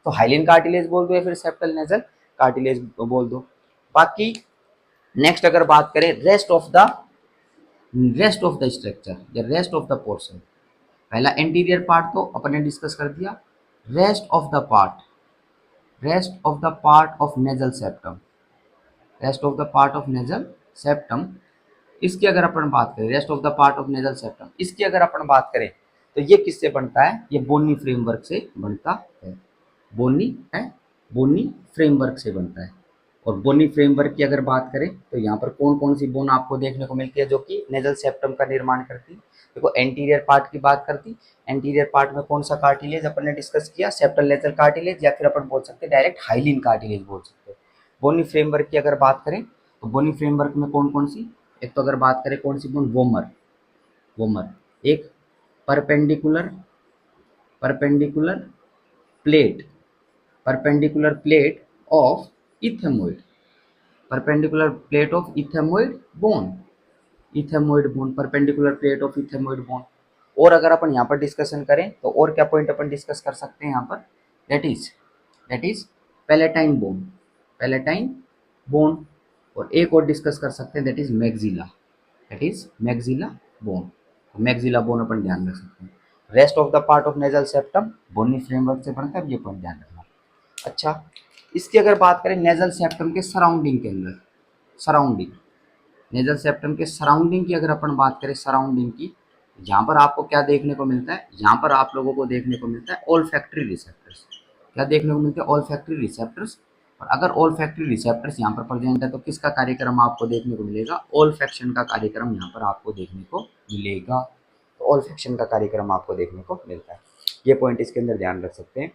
तो हाइलिन कार्टिलेज बोल दो या फिर सेप्टल नेजल कार्टिलेज बोल दो। बाकी नेक्स्ट अगर बात करें रेस्ट ऑफ द स्ट्रक्चर या रेस्ट ऑफ द पोर्शन, पहला एंटीरियर पार्ट तो अपन ने डिस्कस कर दिया, rest of the part, rest of the part of nasal septum, rest of the part of nasal septum, इसकी अगर अपन बात करें, rest of the part of nasal septum, इसकी अगर अपन बात करें तो ये किससे बनता है, ये बोनी फ्रेमवर्क से बनता है, बोनी है, बोनी फ्रेमवर्क से बनता है। और बोनी फ्रेमवर्क की अगर बात करें तो यहाँ पर कौन कौन सी बोन आपको देखने को मिलती है जो कि नेजल सेप्टम का निर्माण करती है। देखो, एंटीरियर पार्ट की बात करती, एंटीरियर पार्ट में कौन सा कार्टिलेज अपन ने डिस्कस किया, सेप्टल नेजल कार्टिलेज, या फिर अपन बोल सकते हैं डायरेक्ट हाइलिन कार्टिलेज बोल सकते हैं। बोनी फ्रेमवर्क की अगर बात करें तो बोनी फ्रेमवर्क में कौन कौन सी, एक तो अगर बात करें कौन सी बोन, वोमर, वोमर, एक perpendicular, perpendicular plate, perpendicular plate of ethmoid, perpendicular plate of ethmoid bone, ethmoid bone, perpendicular plate of ethmoid bone. और अगर अपन यहाँ पर डिस्कशन करें तो और क्या पॉइंट अपन डिस्कस कर सकते हैं यहाँ पर, that is palatine bone, palatine bone. और एक और डिस्कस कर सकते हैं that is maxilla, that is maxilla bone, maxilla bone अपन ध्यान रख सकते हैं। Rest of the part of nasal septum bony framework से बनकर, ये पॉइंट ध्यान रखना। अच्छा, इसकी अगर बात करें नेजल सेप्टम के सराउंडिंग के अंदर, सराउंडिंग, नेजल सेप्टम के सराउंडिंग की अगर अपन बात करें, सराउंडिंग की, यहाँ पर आपको क्या देखने को मिलता है, यहाँ पर आप लोगों को देखने को मिलता है ओल्फैक्टरी रिसेप्टर्स, क्या देखने को मिलता है, ओल्फैक्टरी रिसेप्टर्स। और अगर ओल्फैक्टरी रिसेप्टर्स यहाँ पर प्रेजेंट है तो किसका कार्यक्रम आपको देखने को मिलेगा, ओल्फैक्शन का कार्यक्रम यहाँ पर आपको देखने को मिलेगा, तो ओल्फैक्शन का कार्यक्रम आपको देखने को मिलता है। ये पॉइंट इसके अंदर ध्यान रख सकते हैं,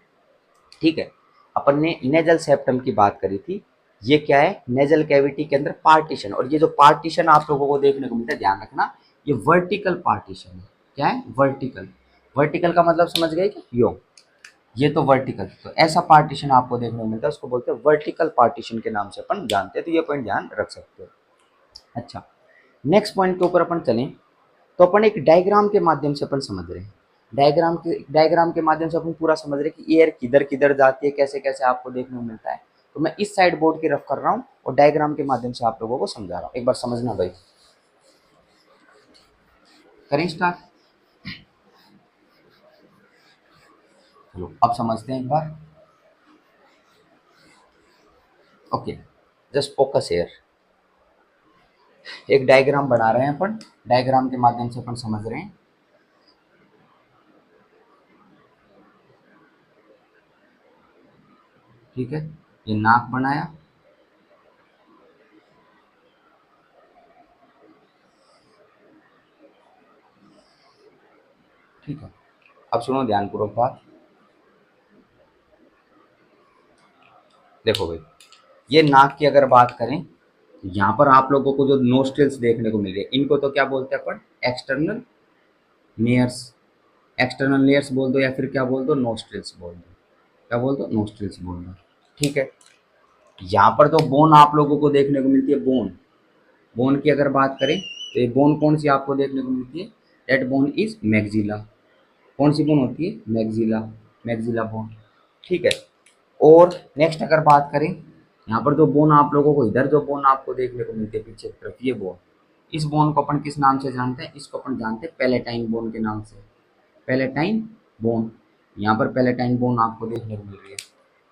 ठीक है। अपन ने नेजल सेप्टम की बात करी थी, ये क्या है, नेजल कैविटी के अंदर पार्टीशन, और ये जो पार्टीशन आप लोगों को देखने को मिलता है, ध्यान रखना ये वर्टिकल पार्टीशन है। क्या है, वर्टिकल, वर्टिकल का मतलब समझ गए क्या, ये तो वर्टिकल, तो ऐसा पार्टीशन आपको देखने को मिलता है, उसको बोलते हैं वर्टिकल पार्टीशन के नाम से अपन जानते हैं, तो ये पॉइंट ध्यान रख सकते हो। अच्छा, नेक्स्ट पॉइंट के ऊपर अपन चलें तो अपन एक डायग्राम के माध्यम से अपन समझ रहे हैं, डायग्राम के माध्यम से अपन पूरा समझ रहे हैं कि एयर किधर किधर जाती है, कैसे कैसे आपको देखने को मिलता है। तो मैं इस साइड बोर्ड की रफ कर रहा हूँ और डायग्राम के माध्यम से आप लोगों को समझा रहा हूँ, एक बार समझना भाई। करें स्टार्ट, चलो अब समझते हैं एक बार। ओके, जस्ट फोकस हेयर, एक डायग्राम बना रहे हैं अपन, डायग्राम के माध्यम से अपन समझ रहे हैं। ठीक है, ये नाक बनाया, ठीक है। अब सुनो ध्यानपूर्वक बात, देखो भाई, ये नाक की अगर बात करें यहाँ पर आप लोगों को जो नोस्ट्रिल्स देखने को मिल रही है, इनको तो क्या बोलते हैं अपन, एक्सटर्नल नेयर्स। एक्सटर्नल नेयर्स बोल दो या फिर क्या बोल दो, नोस्ट्रिल्स बोल दो। क्या बोल दो, नोस्ट्रिल्स बोल दो। ठीक है। यहाँ पर जो बोन आप लोगों को देखने को मिलती है, बोन, बोन की अगर बात करें तो ये बोन कौन सी आपको देखने को मिलती है, दैट बोन इज मैग्जिला। कौन सी बोन होती है, मैग्जिला, मैग्जिला बोन। ठीक है। और नेक्स्ट अगर बात करें, यहाँ पर जो बोन आप लोगों को, इधर जो बोन आपको देखने को मिलती है पीछे की तरफ, ये बोन, इस बोन को अपन किस नाम से जानते हैं, इसको अपन जानते हैं पैलेटाइन बोन के नाम से। पैलेटाइन बोन, यहाँ पर पैलेटाइन बोन आपको देखने को मिल रही है।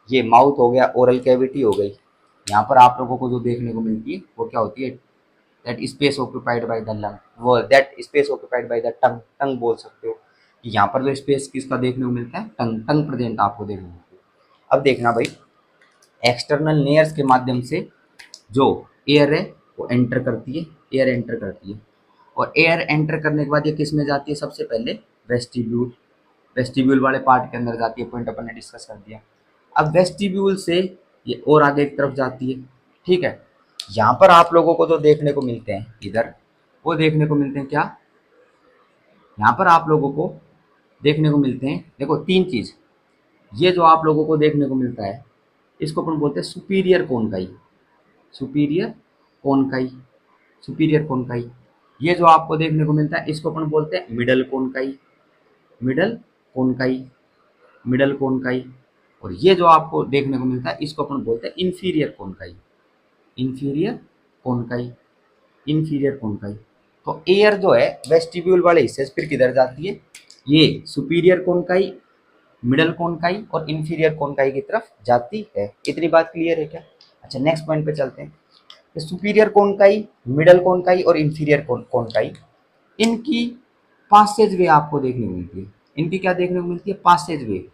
ये माउथ हो गया, ओरल कैविटी हो गई। यहाँ पर आप लोगों को जो देखने को मिलती है वो क्या होती है, that space occupied by the lung, वो that space occupied by the tongue, tongue बोल सकते हो कि यहाँ पर जो स्पेस किसका देखने को मिलता है, टंग, टंग प्रेजेंट आपको देखने को मिलती है। अब देखना भाई, एक्सटर्नल लेयर्स के माध्यम से जो एयर है वो एंटर करती है, एयर एंटर करती है। और एयर एंटर करने के बाद ये किस में जाती है, सबसे पहले वेस्टिब्यूल, वेस्टिब्यूल वाले पार्ट के अंदर जाती है, पॉइंट अपन ने डिस्कस कर दिया। अब वेस्टिब्यूल से ये और आगे की तरफ जाती है। ठीक है। यहाँ पर आप लोगों को जो देखने को मिलते हैं इधर, वो देखने को मिलते हैं क्या, यहाँ पर आप लोगों को देखने को मिलते हैं, देखो तीन चीज। ये जो आप लोगों को देखने को मिलता है, इसको अपन बोलते हैं सुपीरियर कोनकाई, सुपीरियर कोनकाई, सुपीरियर कोनकाई। ये जो आपको देखने को मिलता है, इसको अपन बोलते हैं मिडल कोनकाई, मिडल कोनकाई, मिडल कोनकाई। और ये जो आपको देखने को मिलता है, इसको अपन बोलते हैं इंफीरियर कोनकाई, इंफीरियर कोनकाई, इंफीरियर कोनकाई। तो एयर जो है वेस्टिब्यूल वाले हिस्से से फिर किधर जाती है, ये सुपीरियर कोनकाई, मिडल कोनकाई और इंफीरियर कोनकाई की तरफ जाती है। इतनी बात क्लियर है क्या? अच्छा, नेक्स्ट पॉइंट पे चलते हैं। सुपीरियर कोनकाई, मिडल कोनकाई और इंफीरियर कोनकाई, इनकी पासेज वे आपको देखने को मिलती है। इनकी क्या देखने को मिलती है, पासेज वे।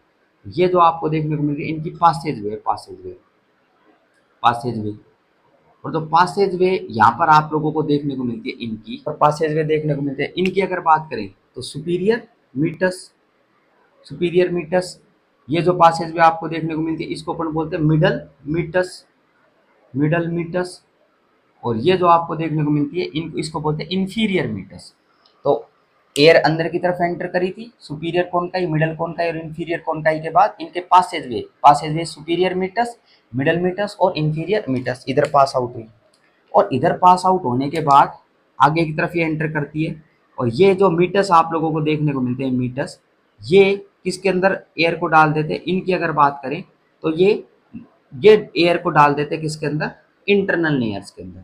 ये जो आपको देखने को मिल रही है, इनकी पासेज वे, पासेज वे, पासेज वे। और तो पासेज वे यहाँ पर आप लोगों को देखने को मिलती है इनकी, और पासेज वे देखने को मिलते हैं इनकी अगर बात करें तो सुपीरियर मीटस, सुपीरियर मीटस। ये जो पासेज वे आपको देखने को मिलती है, इसको अपन बोलते हैं मिडल मीटस, मिडल मीटस। और ये जो आपको देखने को मिलती है, इन इसको बोलते हैं इंफीरियर मीटस। तो एयर अंदर की तरफ एंटर करी थी, सुपीरियर कोनकाई, मिडल कोनकाई और इंफीरियर कोनकाई के बाद इनके पासेज वे सुपीरियर मीटस, मिडल मीटस और इंफीरियर मीटस इधर पास आउट हुई। और इधर पास आउट होने के बाद आगे की तरफ ये एंटर करती है। और ये जो मीटस आप लोगों को देखने को मिलते हैं, मीटस, ये किसके अंदर एयर को डाल देते हैं, इनकी अगर बात करें तो ये एयर को डाल देते हैं किसके अंदर, इंटरनल लेयर्स के अंदर।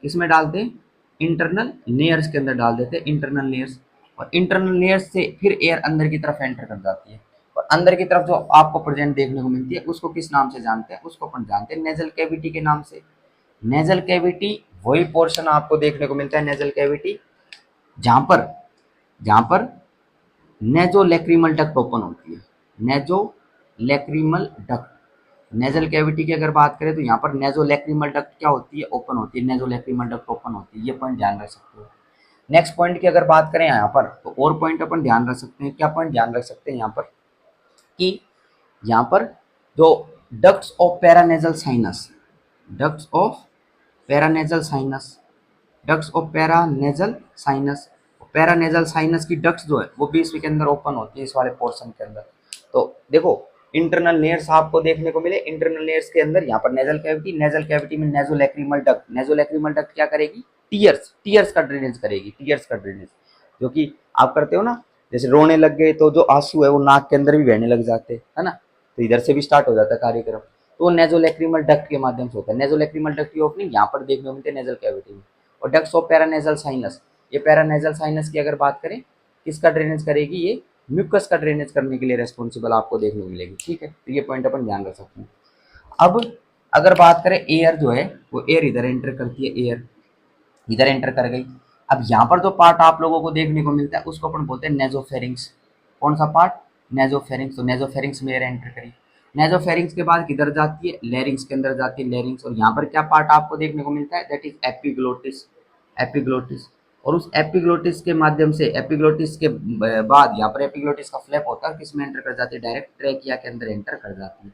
किसमें डालते हैं, इंटरनल लेयर्स के अंदर डाल देते हैं, इंटरनल लेयर्स। और इंटरनल लेयर्स से फिर एयर अंदर की तरफ एंटर कर जाती है। और अंदर की तरफ जो आपको प्रेजेंट देखने को मिलती है, उसको किस नाम से जानते हैं, उसको अपन जानते हैं नेजल कैविटी के नाम से। नेजल कैविटी वही पोर्शन आपको देखने को मिलता है, नेजल कैविटी, जहां पर नेजोलैक्रिमल डक्ट ओपन होती है, नेजोलैक्रिमल डक्ट। नेजल कैविटी की अगर बात करें तो यहाँ पर नेजोलैक्रिमल डक्ट क्या होती है, ओपन होती है, नेजोलैक्रिमल डक्ट ओपन होती है। ये पॉइंट ध्यान रख सकते हो। नेक्स्ट पॉइंट की अगर बात करें यहाँ पर, तो और पॉइंट अपन ध्यान रख सकते हैं, क्या पॉइंट ध्यान रख सकते हैं यहाँ पर, कि यहाँ पर जो ducts of paranasal sinus, ducts of paranasal sinus, ducts of paranasal sinus, paranasal sinus की डक्ट्स जो है वो बीच के अंदर ओपन होती है, इस वाले पोर्शन के अंदर। तो देखो, इंटरनल लेयर्स आपको देखने को मिले, इंटरनल लेयर्स के अंदर यहाँ पर नेजल कैविटी, नेजल कैविटी में नेजोलैक्रिमल डक्ट, नेजोलैक्रिमल डक्ट क्या करेगी, टीयर्स, टीयर्स का ड्रेनेज करेगी, टीयर्स का ड्रेनेज। जो कि आप करते हो ना, जैसे रोने लग गए तो जो आंसू है वो नाक के अंदर भी बहने लग जाते है ना, तो इधर से भी स्टार्ट हो जाता है कार्यक्रम। तो नेजोलैक्रिमल डक्ट के माध्यम से होता है। नेजोलैक्रिमल डक्ट की ओपनिंग यहाँ पर देखने को मिलती है नेजल कैविटी में। और डक्ट्स ऑफ पैरानेजल साइनस, ये पैरानेजल साइनस की अगर बात करें, किसका ड्रेनेज करेगी, ये म्यूकस का ड्रेनेज करने के लिए रेस्पॉन्सिबल आपको देखने को मिलेगी। ठीक है, तो ये पॉइंट अपन ध्यान रख सकते हैं। अब अगर बात करें एयर जो है, वो एयर इधर एंटर करती है, एयर इधर एंटर कर गई। अब यहाँ पर जो पार्ट आप लोगों को देखने को मिलता है, उसको अपन बोलते हैं नेजोफेरिंग्स। कौन सा पार्ट, नेजोफेरिंग्स। तो नेजोफेरिंग्स में एयर एंटर करी, नेजोफेरिंग्स के बाद किधर जाती है, लेरिंग्स के अंदर जाती है, लेरिंग्स। और यहाँ पर क्या पार्ट आपको देखने को मिलता है, दैट इज एपिग्लोटिस, एपिग्लोटिस। और उस एपिग्लोटिस के माध्यम से, एपिग्लोटिस के बाद यहाँ पर एपिग्लोटिस का फ्लैप होता है, किस में एंटर कर जाती है, डायरेक्ट ट्रैकिया के अंदर एंटर कर जाती है।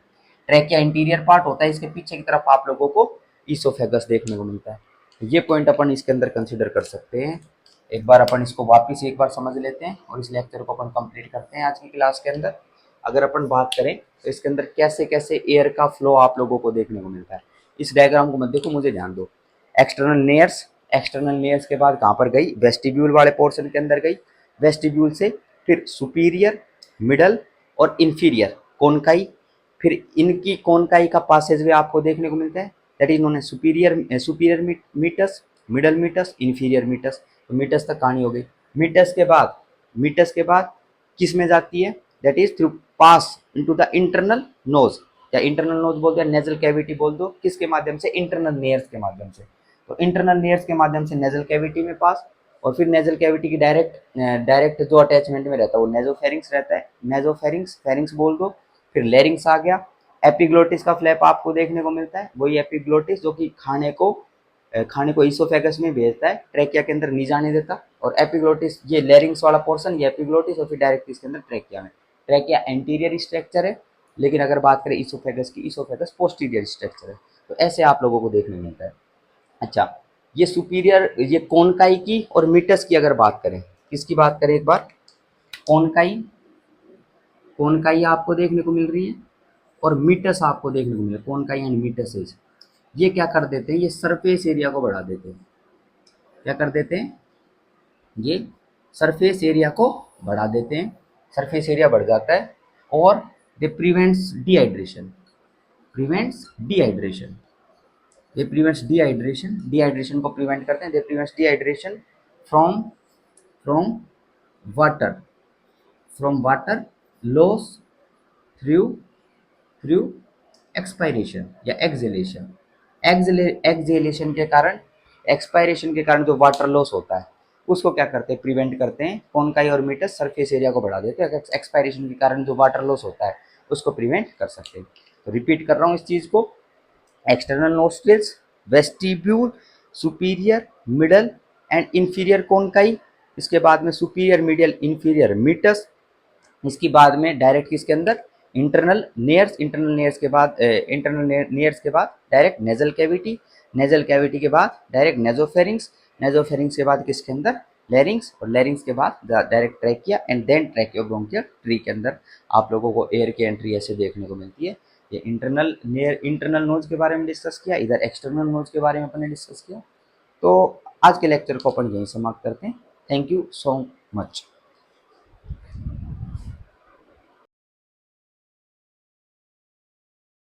ट्रैकिया इंटीरियर पार्ट होता है, इसके पीछे की तरफ आप लोगों को ईसोफेगस देखने को मिलता है। ये पॉइंट अपन इसके अंदर कंसिडर कर सकते हैं। एक बार अपन इसको वापस एक बार समझ लेते हैं और इस लेक्चर को अपन कंप्लीट करते हैं आज की क्लास के अंदर। अगर अपन बात करें तो इसके अंदर कैसे कैसे एयर का फ्लो आप लोगों को देखने को मिलता है। इस डायग्राम को मत देखो, मुझे ध्यान दो। एक्सटर्नल लेयर्स, एक्सटर्नल लेयर्स के बाद कहाँ पर गई, वेस्टिब्यूल वाले पोर्शन के अंदर गई। वेस्टिब्यूल से फिर सुपीरियर, मिडल और इंफीरियर कोनकाई, फिर इनकी कोनकाई का पासेज वे आपको देखने को मिलता है, that is known as superior meatus, middle meatus, inferior meatus. तो मीटस तक कहानी हो गई। मीटस के बाद किस में जाती है, that is through pass into the internal nose, या इंटरनल नोज बोल दो, नेजल कैविटी बोल दो, किसके माध्यम से, इंटरनल नेयर्स के माध्यम से। तो इंटरनल नेयर्स के माध्यम से नेजल कैविटी में पास, और फिर नेजल कैविटी की डायरेक्ट जो अटैचमेंट में रहता है वो नेजोफेरिंक्स रहता है, नेजोफेरिंक्स फेरिंक्स बोल दो। फिर लेरिंग्स आ गया। एपिग्लोटिस का फ्लैप आपको देखने को मिलता है, वही एपिग्लोटिस जो कि खाने को इसोफेगस में भेजता है, ट्रैकिया के अंदर नहीं जाने देता। और एपिग्लोटिस ये लेरिंग्स वाला पोर्शन, ये एपिग्लोटिस, और फिर डायरेक्ट इसके अंदर ट्रैकिया में। ट्रैकिया एंटीरियर स्ट्रक्चर है, लेकिन अगर बात करें इसोफेगस की, इसोफेगस पोस्टीरियर स्ट्रक्चर है। तो ऐसे आप लोगों को देखने को मिलता है। अच्छा, ये सुपीरियर, ये कोनकाई की और मीटस की अगर बात करें, किसकी बात करें एक बार, कोनकाई, कोनकाई आपको देखने को मिल रही है और मीटस आपको देखने को मिल रहा है। कोनकाई एंड मीटसेस ये क्या कर देते हैं, ये सरफेस एरिया को बढ़ा देते हैं। क्या कर देते हैं, ये सरफेस एरिया को बढ़ा देते हैं, सरफेस एरिया बढ़ जाता है। और they prevents dehydration, prevents dehydration, they prevents dehydration, dehydration को प्रिवेंट करते हैं। They prevents dehydration from from water, from water loss through through expiration या एक्सहेलेशन। एक्सहेलेशन के कारण, एक्सपायरेशन के कारण जो वाटर लॉस होता है उसको क्या करते हैं, प्रिवेंट करते हैं। कोनकाई और मीटस सरफेस एरिया को बढ़ा देते हैं, एक्सपायरेशन के कारण जो वाटर लॉस होता है उसको प्रिवेंट कर सकते हैं। तो रिपीट कर रहा हूँ इस चीज़ को, external nostrils, vestibule, superior, middle and inferior conchae, इसके बाद में सुपीरियर, मिडियल, इंफीरियर मीटस, इसकी बाद में डायरेक्ट किसके अंदर, इंटरनल नेयर्स, इंटरनल नेयर्स के बाद इंटरनल नेयर्स के बाद direct nasal cavity, nasal cavity के बाद डायरेक्ट नेजोफेरिंग्स, नेजोफेरिंग्स के बाद किसके अंदर, लेरिंग्स, और लेरिंग्स के बाद direct trachea and then tracheobronchial tree के अंदर आप लोगों को एयर की एंट्री ऐसे देखने को मिलती है। ये इंटरनल नेयर, इंटरनल नोज के बारे में डिस्कस किया, इधर एक्सटर्नल नोज के बारे में अपन ने डिस्कस किया। तो आज के लेक्चर को अपन यहीं समाप्त करते हैं। Thank you so much.